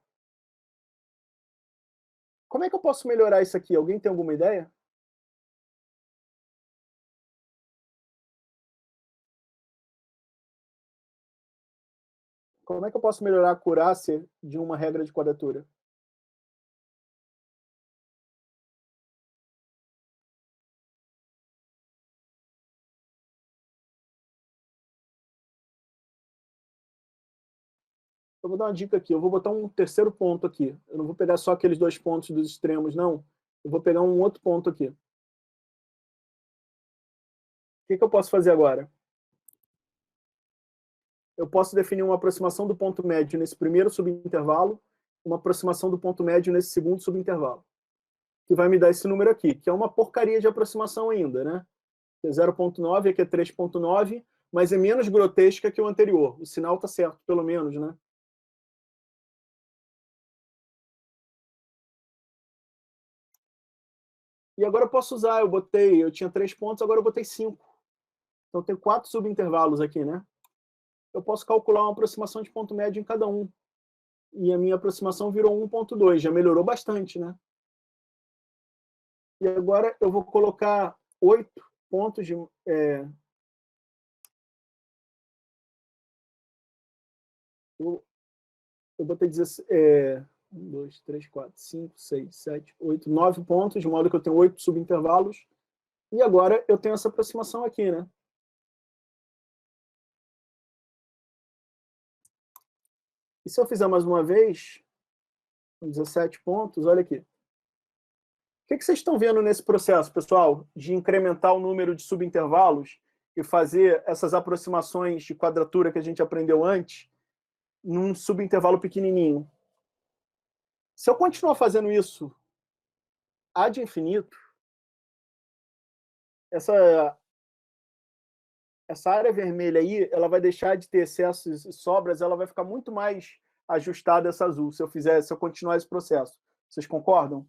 Como é que eu posso melhorar isso aqui? Alguém tem alguma ideia? Como é que eu posso melhorar a acurácia de uma regra de quadratura? Eu vou dar uma dica aqui. Eu vou botar um terceiro ponto aqui. Eu não vou pegar só aqueles dois pontos dos extremos, não. Eu vou pegar um outro ponto aqui. O que eu posso fazer agora? Eu posso definir uma aproximação do ponto médio nesse primeiro subintervalo, uma aproximação do ponto médio nesse segundo subintervalo, que vai me dar esse número aqui, que é uma porcaria de aproximação ainda, né? Que é 0,9, aqui é 3,9, mas é menos grotesca que o anterior. O sinal está certo, pelo menos, né? E agora eu posso usar, eu tinha 3 pontos, agora eu botei 5. Então eu tenho 4 subintervalos aqui, né? Eu posso calcular uma aproximação de ponto médio em cada um. E a minha aproximação virou 1,2, já melhorou bastante, né? E agora eu vou colocar 8 pontos de... eu botei 1, 2, 3, 4, 5, 6, 7, 8, 9 pontos, de modo que eu tenho 8 subintervalos. E agora eu tenho essa aproximação aqui, né? E se eu fizer mais uma vez, com 17 pontos, olha aqui. O que vocês estão vendo nesse processo, pessoal, de incrementar o número de subintervalos e fazer essas aproximações de quadratura que a gente aprendeu antes num subintervalo pequenininho? Se eu continuar fazendo isso ad infinito, essa área vermelha aí, ela vai deixar de ter excessos e sobras, ela vai ficar muito mais ajustada essa azul, se eu continuar esse processo. Vocês concordam?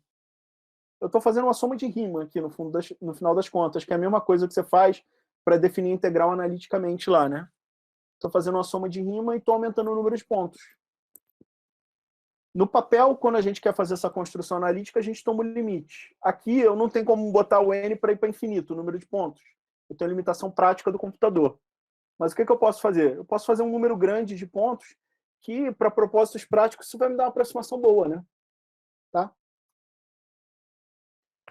Eu estou fazendo uma soma de rima aqui no final das contas, que é a mesma coisa que você faz para definir a integral analiticamente lá, né? Estou fazendo uma soma de rima e estou aumentando o número de pontos. No papel, quando a gente quer fazer essa construção analítica, a gente toma o limite. Aqui eu não tenho como botar o n para ir para infinito, o número de pontos. Eu tenho a limitação prática do computador. Mas o que eu posso fazer? Eu posso fazer um número grande de pontos que, para propósitos práticos, isso vai me dar uma aproximação boa, né? Tá?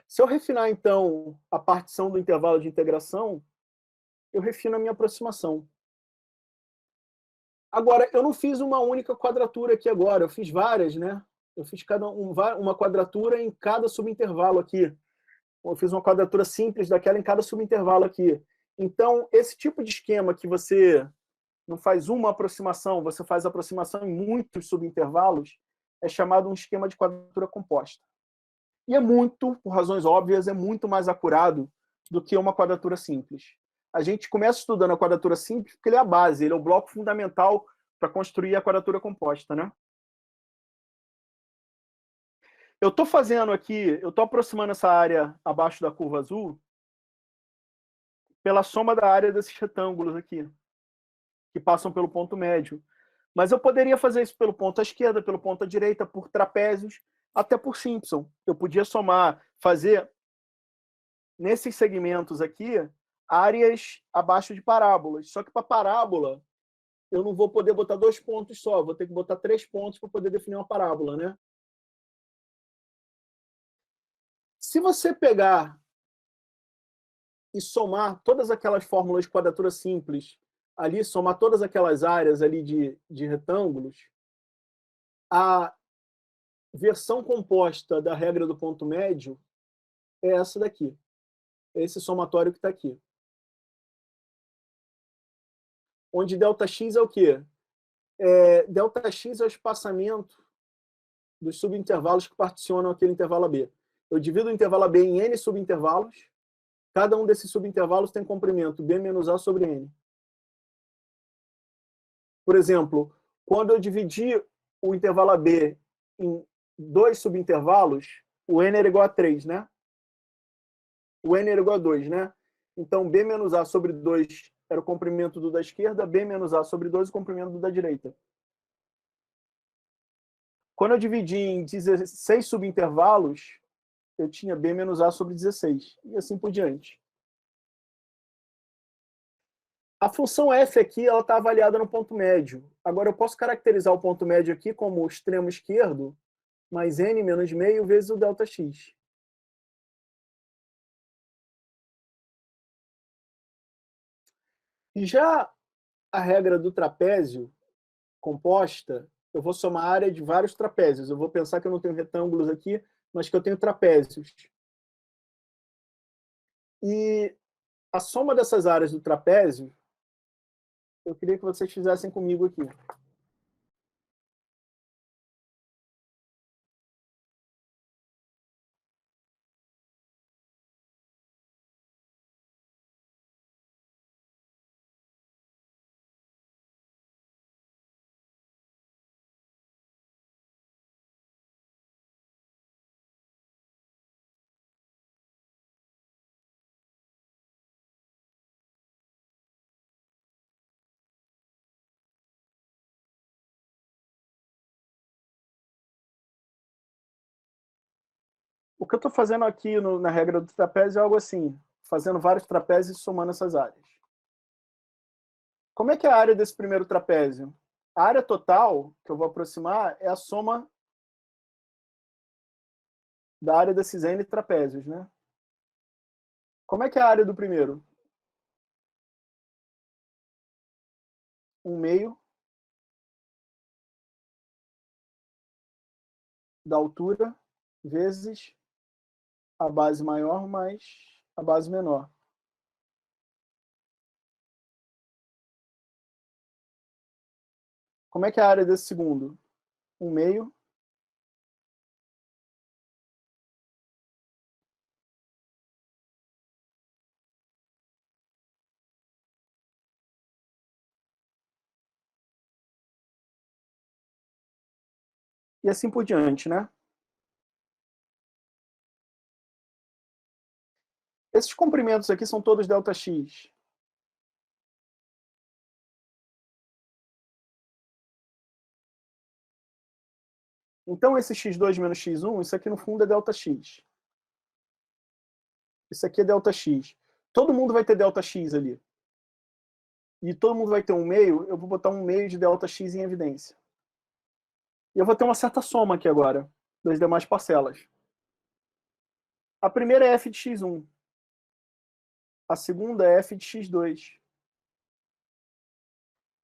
Se eu refinar, então, a partição do intervalo de integração, eu refino a minha aproximação. Agora, eu não fiz uma única quadratura aqui agora, eu fiz várias, né? Eu fiz uma quadratura em cada subintervalo aqui. Eu fiz uma quadratura simples daquela em cada subintervalo aqui. Então, esse tipo de esquema que você não faz uma aproximação, você faz aproximação em muitos subintervalos, é chamado um esquema de quadratura composta. E é muito, por razões óbvias, é muito mais acurado do que uma quadratura simples. A gente começa estudando a quadratura simples porque ele é a base, ele é o bloco fundamental para construir a quadratura composta, né? Eu estou fazendo aqui, eu estou aproximando essa área abaixo da curva azul pela soma da área desses retângulos aqui, que passam pelo ponto médio. Mas eu poderia fazer isso pelo ponto à esquerda, pelo ponto à direita, por trapézios, até por Simpson. Eu podia somar, fazer nesses segmentos aqui áreas abaixo de parábolas. Só que para parábola eu não vou poder botar 2 pontos só, vou ter que botar 3 pontos para poder definir uma parábola, né? Se você pegar e somar todas aquelas fórmulas de quadratura simples ali, somar todas aquelas áreas ali de retângulos, a versão composta da regra do ponto médio é essa daqui. É esse somatório que está aqui. Onde ΔX é o quê? ΔX é o espaçamento dos subintervalos que particionam aquele intervalo AB. Eu divido o intervalo AB em N subintervalos. Cada um desses subintervalos tem comprimento B menos A sobre N. Por exemplo, quando eu dividir o intervalo AB em 2 subintervalos, o N era igual a 3, né? O N era igual a 2, né? Então, B menos A sobre 2 era o comprimento do da esquerda, B menos A sobre 2 o comprimento do da direita. Quando eu dividi em 16 subintervalos, eu tinha B menos A sobre 16, e assim por diante. A função f aqui está avaliada no ponto médio. Agora, eu posso caracterizar o ponto médio aqui como o extremo esquerdo mais n menos meio vezes o ΔX. E já a regra do trapézio composta, eu vou somar a área de vários trapézios. Eu vou pensar que eu não tenho retângulos aqui, mas que eu tenho trapézios. E a soma dessas áreas do trapézio, eu queria que vocês fizessem comigo aqui. O que eu estou fazendo aqui na regra do trapézio é algo assim, fazendo vários trapézios e somando essas áreas. Como é que é a área desse primeiro trapézio? A área total, que eu vou aproximar, é a soma da área desses N trapézios, né? Como é que é a área do primeiro? 1/2 da altura vezes a base maior mais a base menor. Como é que é a área desse segundo? 1/2 E assim por diante, né? Esses comprimentos aqui são todos ΔX. Então, esse x2 menos x1, isso aqui no fundo é ΔX. Isso aqui é ΔX. Todo mundo vai ter ΔX ali. E todo mundo vai ter um meio, eu vou botar um meio de ΔX em evidência. E eu vou ter uma certa soma aqui agora, das demais parcelas. A primeira é f de x1. A segunda é f de x2.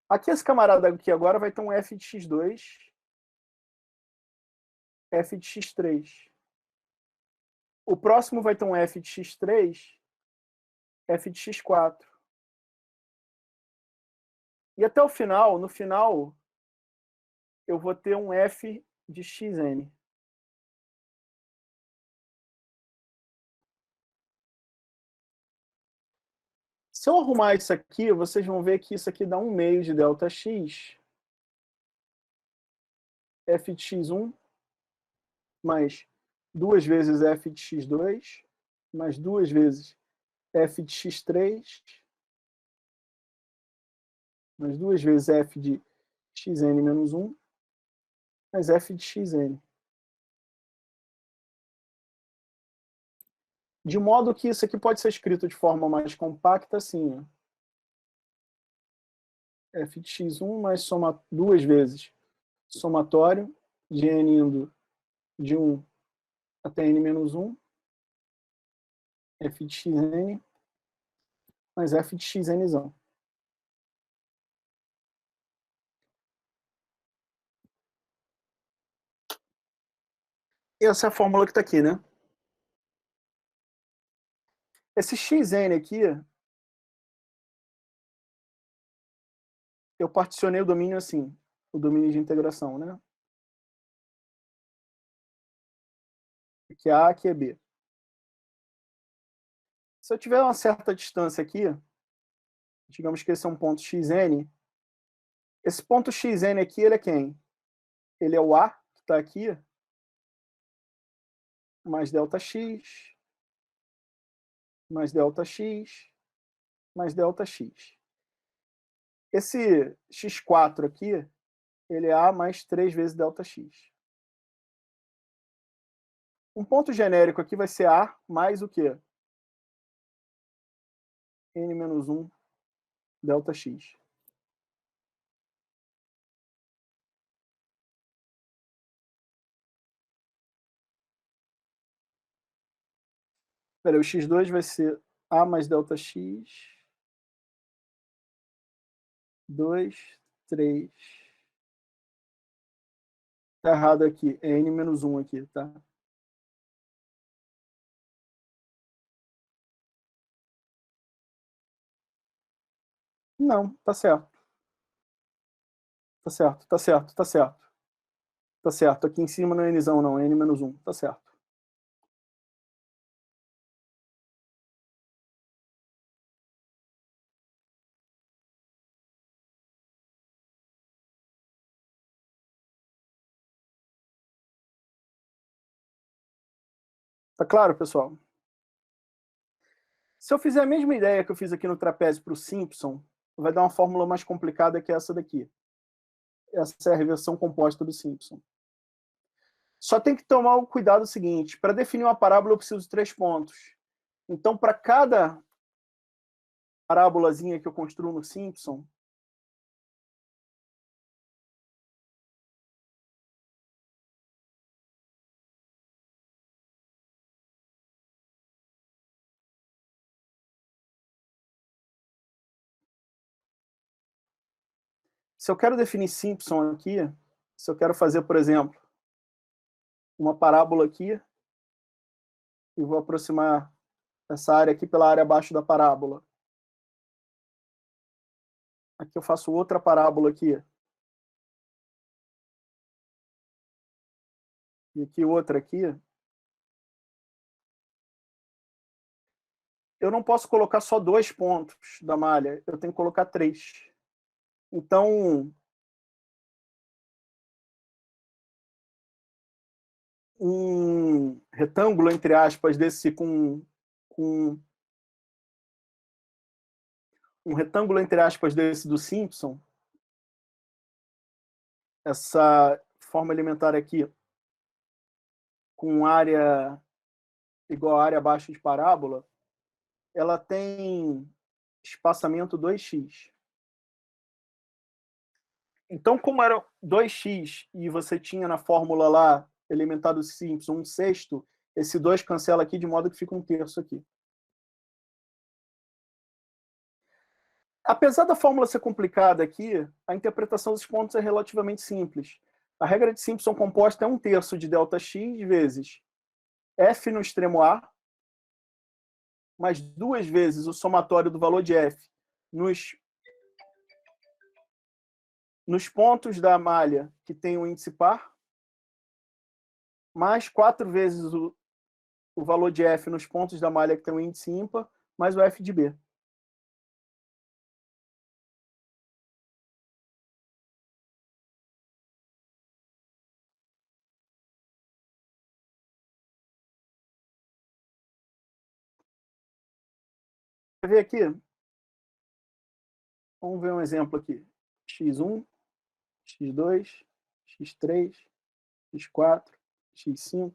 Aqui esse camarada aqui agora vai ter um f de x2, f de x3. O próximo vai ter um f de x3, f de x4. E até o final, no final, eu vou ter um f de xn. Se eu arrumar isso aqui, vocês vão ver que isso aqui dá um meio de ΔX, f de x1, mais 2 vezes f de x2, mais 2 vezes f de x3, mais 2 vezes f de xn menos 1, mais f de xn. De modo que isso aqui pode ser escrito de forma mais compacta assim, ó. F de x1 mais 2 vezes somatório de n indo de 1 até n menos 1, f de xn, mais f de xnzão. Essa é a fórmula que está aqui, né? Esse xn aqui, eu particionei o domínio assim, o domínio de integração, né? Aqui é A, aqui é B. Se eu tiver uma certa distância aqui, digamos que esse é um ponto xn, esse ponto xn aqui, ele é quem? Ele é o A, que está aqui, mais ΔX, mais ΔX, mais ΔX. Esse x4 aqui, ele é A mais 3 vezes ΔX. Um ponto genérico aqui vai ser A mais o quê? N menos 1 ΔX. Peraí, o x2 vai ser A mais ΔX, 2, 3. Tá errado aqui, é N menos 1 aqui, tá? Não, tá certo. Tá certo, tá certo, tá certo. Tá certo, aqui em cima não é Nzão não, é N menos 1, tá certo. Tá claro, pessoal? Se eu fizer a mesma ideia que eu fiz aqui no trapézio para o Simpson, vai dar uma fórmula mais complicada que essa daqui. Essa é a reversão composta do Simpson. Só tem que tomar o cuidado seguinte, para definir uma parábola eu preciso de 3 pontos. Então, para cada parábolazinha que eu construo no Simpson, se eu quero definir Simpson aqui, se eu quero fazer, por exemplo, uma parábola aqui, e vou aproximar essa área aqui pela área abaixo da parábola. Aqui eu faço outra parábola aqui. E aqui outra aqui. Eu não posso colocar só 2 pontos da malha, eu tenho que colocar 3. Então, um retângulo, entre aspas, desse com um retângulo, entre aspas, desse do Simpson, essa forma elementar aqui, com área igual a área abaixo de parábola, ela tem espaçamento 2x. Então, como era 2x e você tinha na fórmula lá, elementar do Simpson, 1/6, esse 2 cancela aqui, de modo que fica 1/3 aqui. Apesar da fórmula ser complicada aqui, a interpretação dos pontos é relativamente simples. A regra de Simpson composta é 1/3 de ΔX vezes f no extremo A, mais 2 vezes o somatório do valor de f nos pontos da malha que tem o índice par, mais 4 vezes o valor de f nos pontos da malha que tem o índice ímpar, mais o f de B. Quer ver aqui? Vamos ver um exemplo aqui. x1, x2, x3, x4, x5,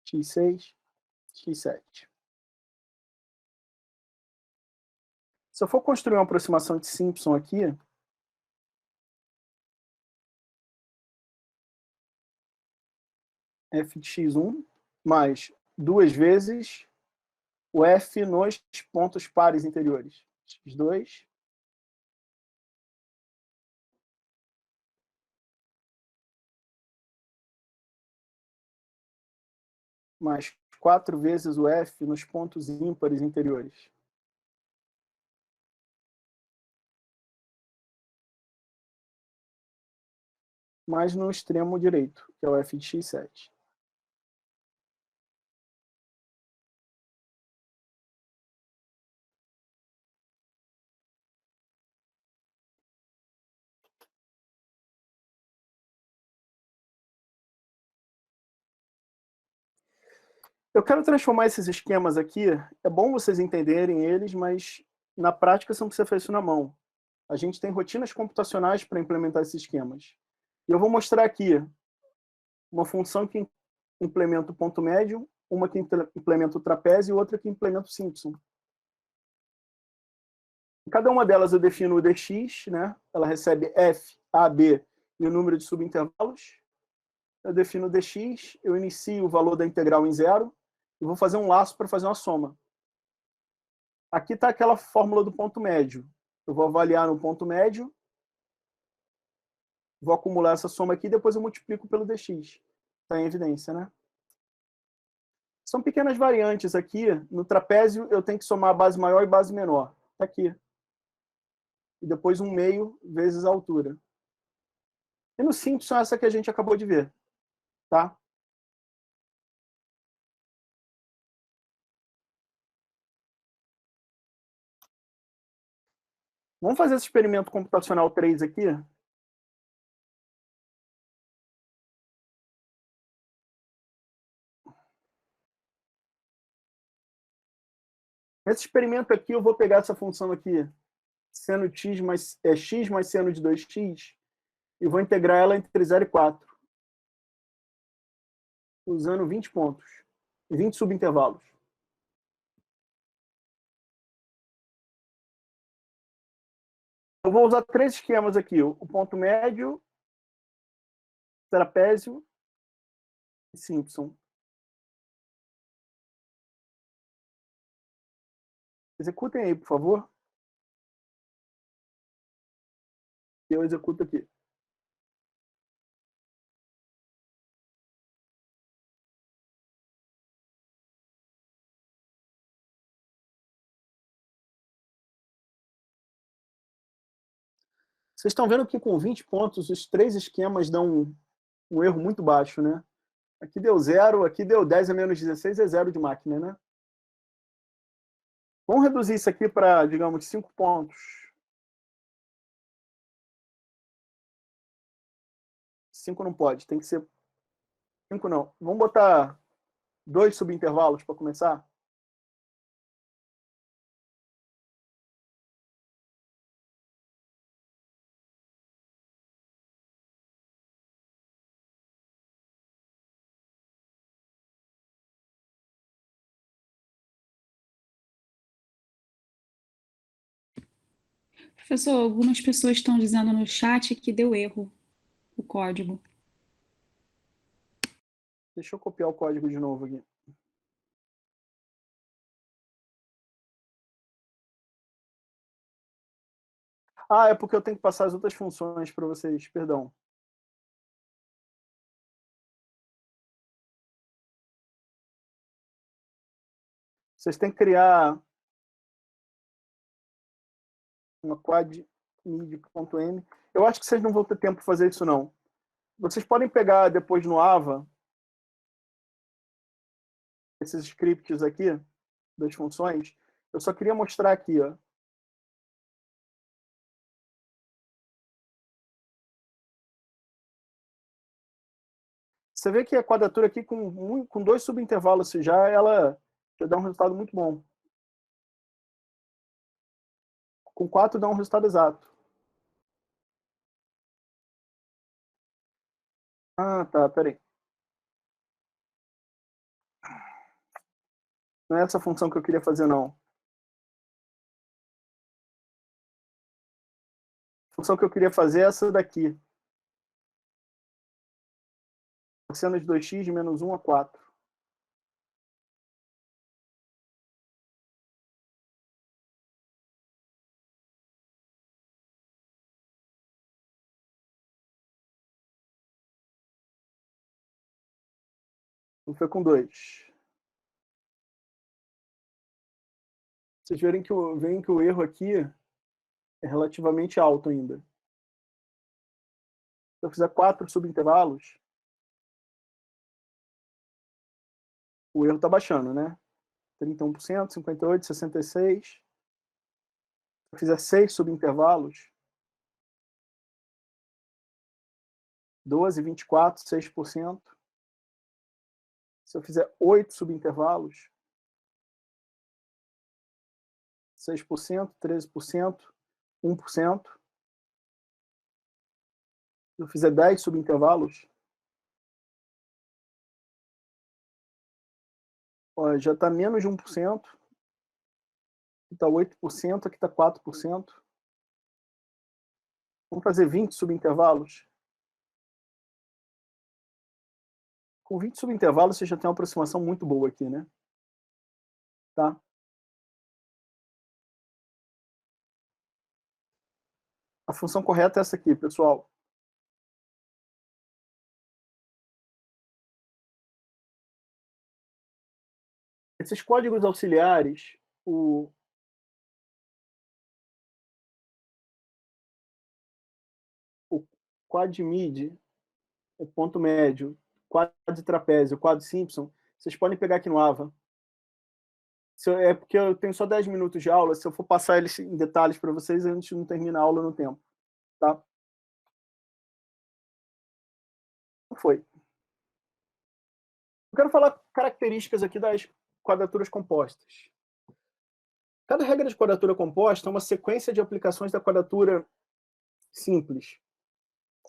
x6, x7. Se eu for construir uma aproximação de Simpson aqui, f de x1 mais 2 vezes o f nos pontos pares interiores. x2 mais 4 vezes o f nos pontos ímpares interiores. Mais no extremo direito, que é o f de x7. Eu quero transformar esses esquemas aqui, é bom vocês entenderem eles, mas na prática você não precisa fazer isso na mão. A gente tem rotinas computacionais para implementar esses esquemas. E eu vou mostrar aqui uma função que implementa o ponto médio, uma que implementa o trapézio e outra que implementa o Simpson. Em cada uma delas eu defino o dx, né? Ela recebe f, a, b e o número de subintervalos. Eu defino o dx, eu inicio o valor da integral em 0 e vou fazer um laço para fazer uma soma. Aqui está aquela fórmula do ponto médio. Eu vou avaliar no ponto médio, vou acumular essa soma aqui e depois eu multiplico pelo dx. Está em evidência, né? São pequenas variantes aqui. No trapézio, eu tenho que somar a base maior e base menor. Está aqui. E depois 1/2 vezes a altura. E no Simpson, essa que a gente acabou de ver. Tá? Vamos fazer esse experimento computacional 3 aqui. Nesse experimento aqui, eu vou pegar essa função aqui, seno de x mais seno de 2x, e vou integrar ela entre 0 e 4, usando 20 pontos, 20 subintervalos. Eu vou usar 3 esquemas aqui, o ponto médio, trapézio e Simpson. Executem aí, por favor. Eu executo aqui. Vocês estão vendo que com 20 pontos, os 3 esquemas dão um erro muito baixo, né? Aqui deu 0, aqui deu 10 a menos 16, é 0 de máquina, né? Vamos reduzir isso aqui para, digamos, 5 pontos. 5 não pode, tem que ser 5 não. Vamos botar 2 subintervalos para começar? Professor, algumas pessoas estão dizendo no chat que deu erro o código. Deixa eu copiar o código de novo aqui. Ah, é porque eu tenho que passar as outras funções para vocês, perdão. Vocês têm que criar uma quad mid.m. Eu acho que vocês não vão ter tempo para fazer isso, não. Vocês podem pegar depois no Ava esses scripts aqui das funções. Eu só queria mostrar aqui, ó. Você vê que a quadratura aqui com 2 subintervalos ela já dá um resultado muito bom. Com 4 dá um resultado exato. Ah, tá, peraí. Não é essa função que eu queria fazer, não. A função que eu queria fazer é essa daqui. Cosseno de 2x de menos 1 a 4. Não foi com 2. Vocês veem que o erro aqui é relativamente alto ainda. Se eu fizer 4 subintervalos, o erro está baixando, né? 31%, 58%, 66%. Se eu fizer 6 subintervalos, 12%, 24%, 6%. Se eu fizer 8 subintervalos, 6%, 13%, 1%. Se eu fizer 10 subintervalos, ó, já está menos de 1%. Aqui está 8%, aqui está 4%. Vamos fazer 20 subintervalos. Com 20 subintervalos, você já tem uma aproximação muito boa aqui, né? Tá? A função correta é essa aqui, pessoal. Esses códigos auxiliares, o quad mid, o ponto médio, quad trapézio, quad Simpson, vocês podem pegar aqui no Ava. É porque eu tenho só 10 minutos de aula, se eu for passar eles em detalhes para vocês, a gente não termina a aula no tempo. Tá? Foi. Eu quero falar características aqui das quadraturas compostas. Cada regra de quadratura composta é uma sequência de aplicações da quadratura simples.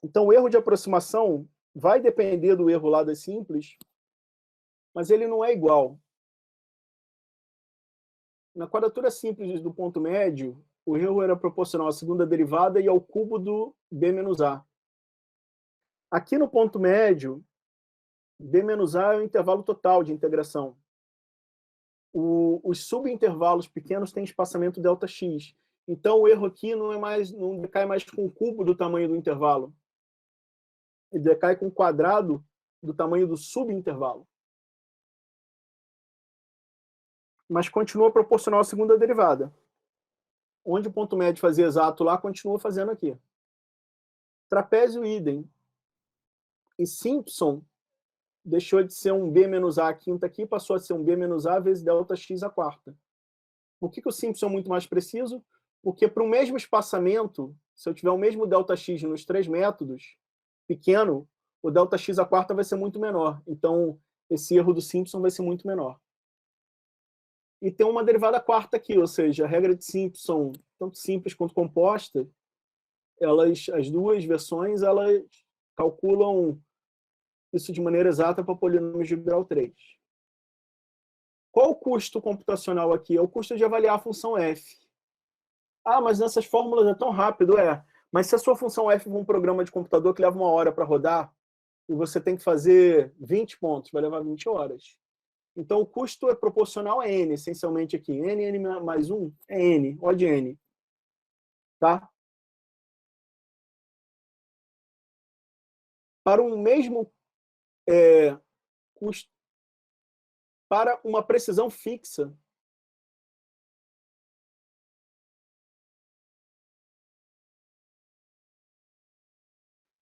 Então, o erro de aproximação vai depender do erro lá das simples, mas ele não é igual. Na quadratura simples do ponto médio, o erro era proporcional à segunda derivada e ao cubo do b menos a. Aqui no ponto médio, b menos a é o intervalo total de integração. Os subintervalos pequenos têm espaçamento Δx. Então, o erro aqui não decai mais com o cubo do tamanho do intervalo. Ele decai com o quadrado do tamanho do subintervalo. Mas continua proporcional à segunda derivada. Onde o ponto médio fazia exato lá, continua fazendo aqui. Trapézio, idem. E Simpson deixou de ser um b menos a quinta aqui, passou a ser um b menos a vezes Δx a quarta. Por que o Simpson é muito mais preciso? Porque para o mesmo espaçamento, se eu tiver o mesmo Δx nos 3 métodos, pequeno, o Δx à quarta vai ser muito menor. Então, esse erro do Simpson vai ser muito menor. E tem uma derivada quarta aqui, ou seja, a regra de Simpson, tanto simples quanto composta, as duas versões, elas calculam isso de maneira exata para polinômios de grau 3. Qual o custo computacional aqui? É o custo de avaliar a função f. Ah, mas nessas fórmulas é tão rápido, Mas se a sua função f for um programa de computador que leva 1 hora para rodar, e você tem que fazer 20 pontos, vai levar 20 horas. Então, o custo é proporcional a n, essencialmente aqui. N mais 1 é n, O de n. Tá? Para um mesmo custo, para uma precisão fixa,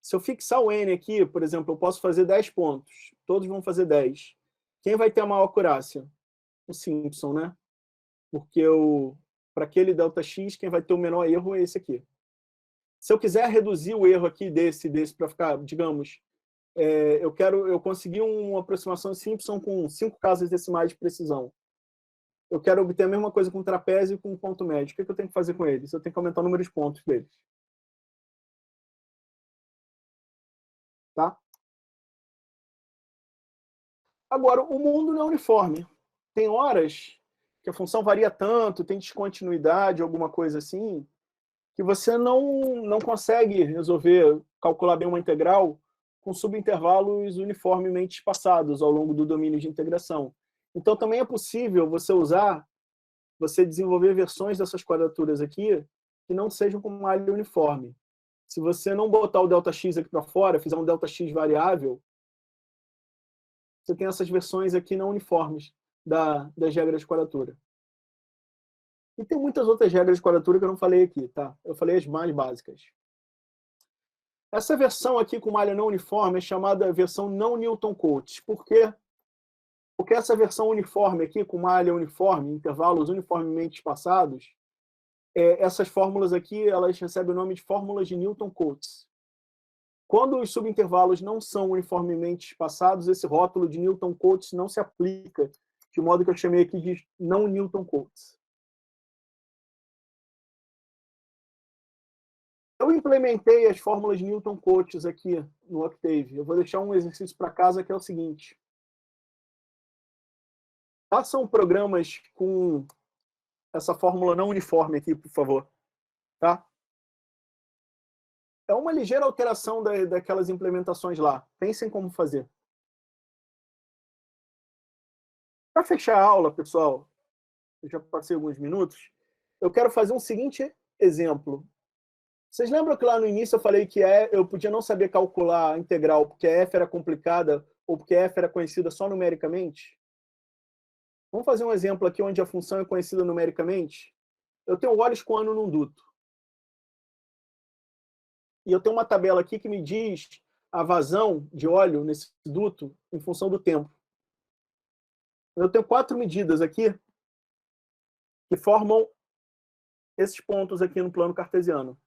se eu fixar o n aqui, por exemplo, eu posso fazer 10 pontos. Todos vão fazer 10. Quem vai ter a maior acurácia? O Simpson, né? Porque para aquele Δx, quem vai ter o menor erro é esse aqui. Se eu quiser reduzir o erro aqui desse para ficar, digamos, eu consegui uma aproximação de Simpson com 5 casas decimais de precisão. Eu quero obter a mesma coisa com trapézio e com ponto médio. O que eu tenho que fazer com eles? Eu tenho que aumentar o número de pontos deles. Tá? Agora, o mundo não é uniforme. Tem horas que a função varia tanto, tem descontinuidade, alguma coisa assim, que você não consegue resolver, calcular bem uma integral com subintervalos uniformemente espaçados ao longo do domínio de integração. Então, também é possível você desenvolver versões dessas quadraturas aqui que não sejam com malha uniforme. Se você não botar o Δx aqui para fora, fizer um Δx variável, você tem essas versões aqui não uniformes das regras de quadratura. E tem muitas outras regras de quadratura que eu não falei aqui, tá? Eu falei as mais básicas. Essa versão aqui com malha não uniforme é chamada versão não Newton-Cotes. Por quê? Porque essa versão uniforme aqui, com malha uniforme, intervalos uniformemente espaçados, essas fórmulas aqui, elas recebem o nome de fórmulas de Newton-Cotes. Quando os subintervalos não são uniformemente espaçados, esse rótulo de Newton-Cotes não se aplica, de modo que eu chamei aqui de não Newton-Cotes. Eu implementei as fórmulas de Newton-Cotes aqui no Octave. Eu vou deixar um exercício para casa que é o seguinte. Façam programas com essa fórmula não uniforme aqui, por favor. Tá? É uma ligeira alteração daquelas implementações lá. Pensem como fazer. Para fechar a aula, pessoal, eu já passei alguns minutos, eu quero fazer um seguinte exemplo. Vocês lembram que lá no início eu falei que eu podia não saber calcular a integral porque a f era complicada ou porque a f era conhecida só numericamente? Vamos fazer um exemplo aqui onde a função é conhecida numericamente? Eu tenho óleos com ano num duto. E eu tenho uma tabela aqui que me diz a vazão de óleo nesse duto em função do tempo. Eu tenho 4 medidas aqui que formam esses pontos aqui no plano cartesiano.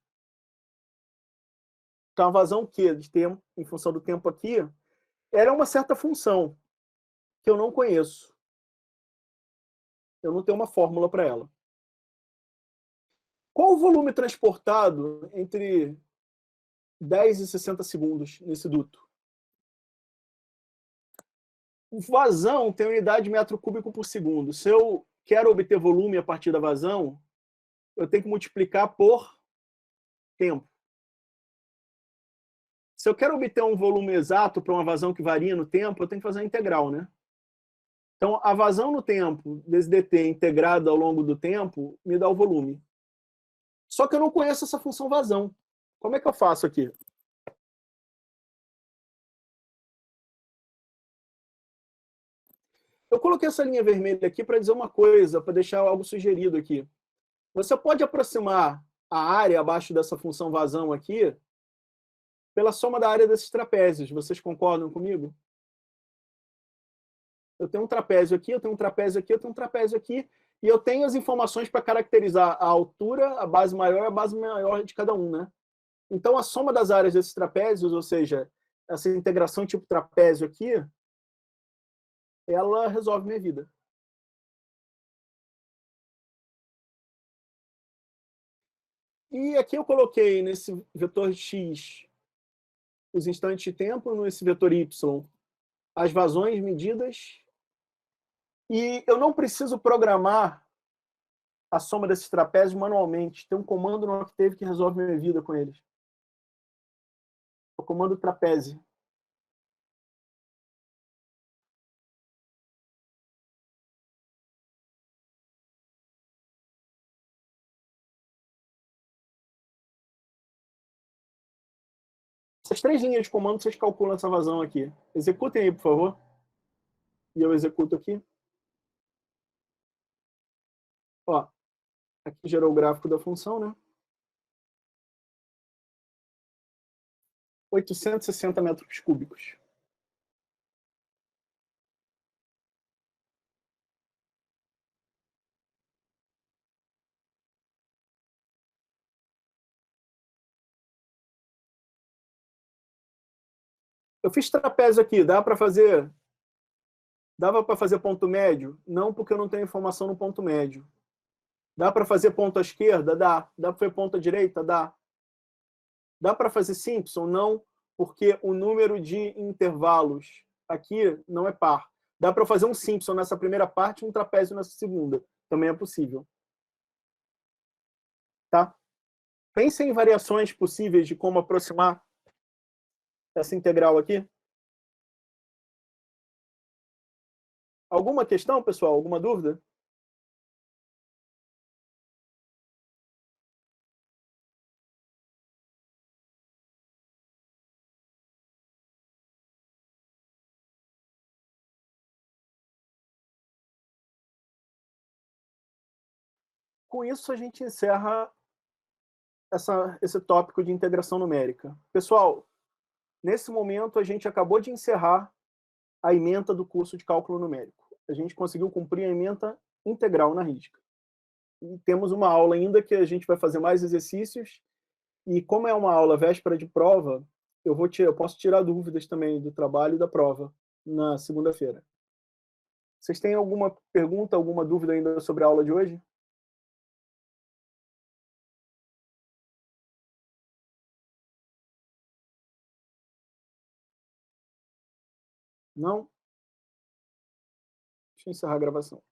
Então, a vazão Q de tempo, em função do tempo aqui, era uma certa função que eu não conheço. Eu não tenho uma fórmula para ela. Qual o volume transportado entre 10 e 60 segundos nesse duto? O vazão tem unidade de metro cúbico por segundo. Se eu quero obter volume a partir da vazão, eu tenho que multiplicar por tempo. Se eu quero obter um volume exato para uma vazão que varia no tempo, eu tenho que fazer a integral, né? Então, a vazão no tempo, vezes dt integrada ao longo do tempo, me dá o volume. Só que eu não conheço essa função vazão. Como é que eu faço aqui? Eu coloquei essa linha vermelha aqui para dizer uma coisa, para deixar algo sugerido aqui. Você pode aproximar a área abaixo dessa função vazão aqui pela soma da área desses trapézios. Vocês concordam comigo? Eu tenho um trapézio aqui, eu tenho um trapézio aqui, eu tenho um trapézio aqui, e eu tenho as informações para caracterizar a altura, a base maior e a base maior de cada um, né? Então, a soma das áreas desses trapézios, ou seja, essa integração tipo trapézio aqui, ela resolve minha vida. E aqui eu coloquei nesse vetor x os instantes de tempo, nesse vetor y as vazões medidas, e eu não preciso programar a soma desses trapézios manualmente. Tem um comando no Octave que resolve minha vida com eles. O comando trapézio. Essas 3 linhas de comando, vocês calculam essa vazão aqui. Executem aí, por favor. E eu executo aqui. Ó, aqui gerou o gráfico da função, né? 860 metros cúbicos. Eu fiz trapézio aqui, dava para fazer ponto médio? Não, porque eu não tenho informação no ponto médio. Dá para fazer ponto à esquerda? Dá. Dá para fazer ponto à direita? Dá. Dá para fazer Simpson? Não, porque o número de intervalos aqui não é par. Dá para fazer um Simpson nessa primeira parte e um trapézio nessa segunda. Também é possível. Tá? Pensem em variações possíveis de como aproximar essa integral aqui. Alguma questão, pessoal? Alguma dúvida? Com isso, a gente encerra esse tópico de integração numérica. Pessoal, nesse momento, a gente acabou de encerrar a ementa do curso de cálculo numérico. A gente conseguiu cumprir a ementa integral na risca. E temos uma aula ainda que a gente vai fazer mais exercícios, e como é uma aula véspera de prova, eu posso tirar dúvidas também do trabalho e da prova na segunda-feira. Vocês têm alguma pergunta, alguma dúvida ainda sobre a aula de hoje? Não? Deixa eu encerrar a gravação.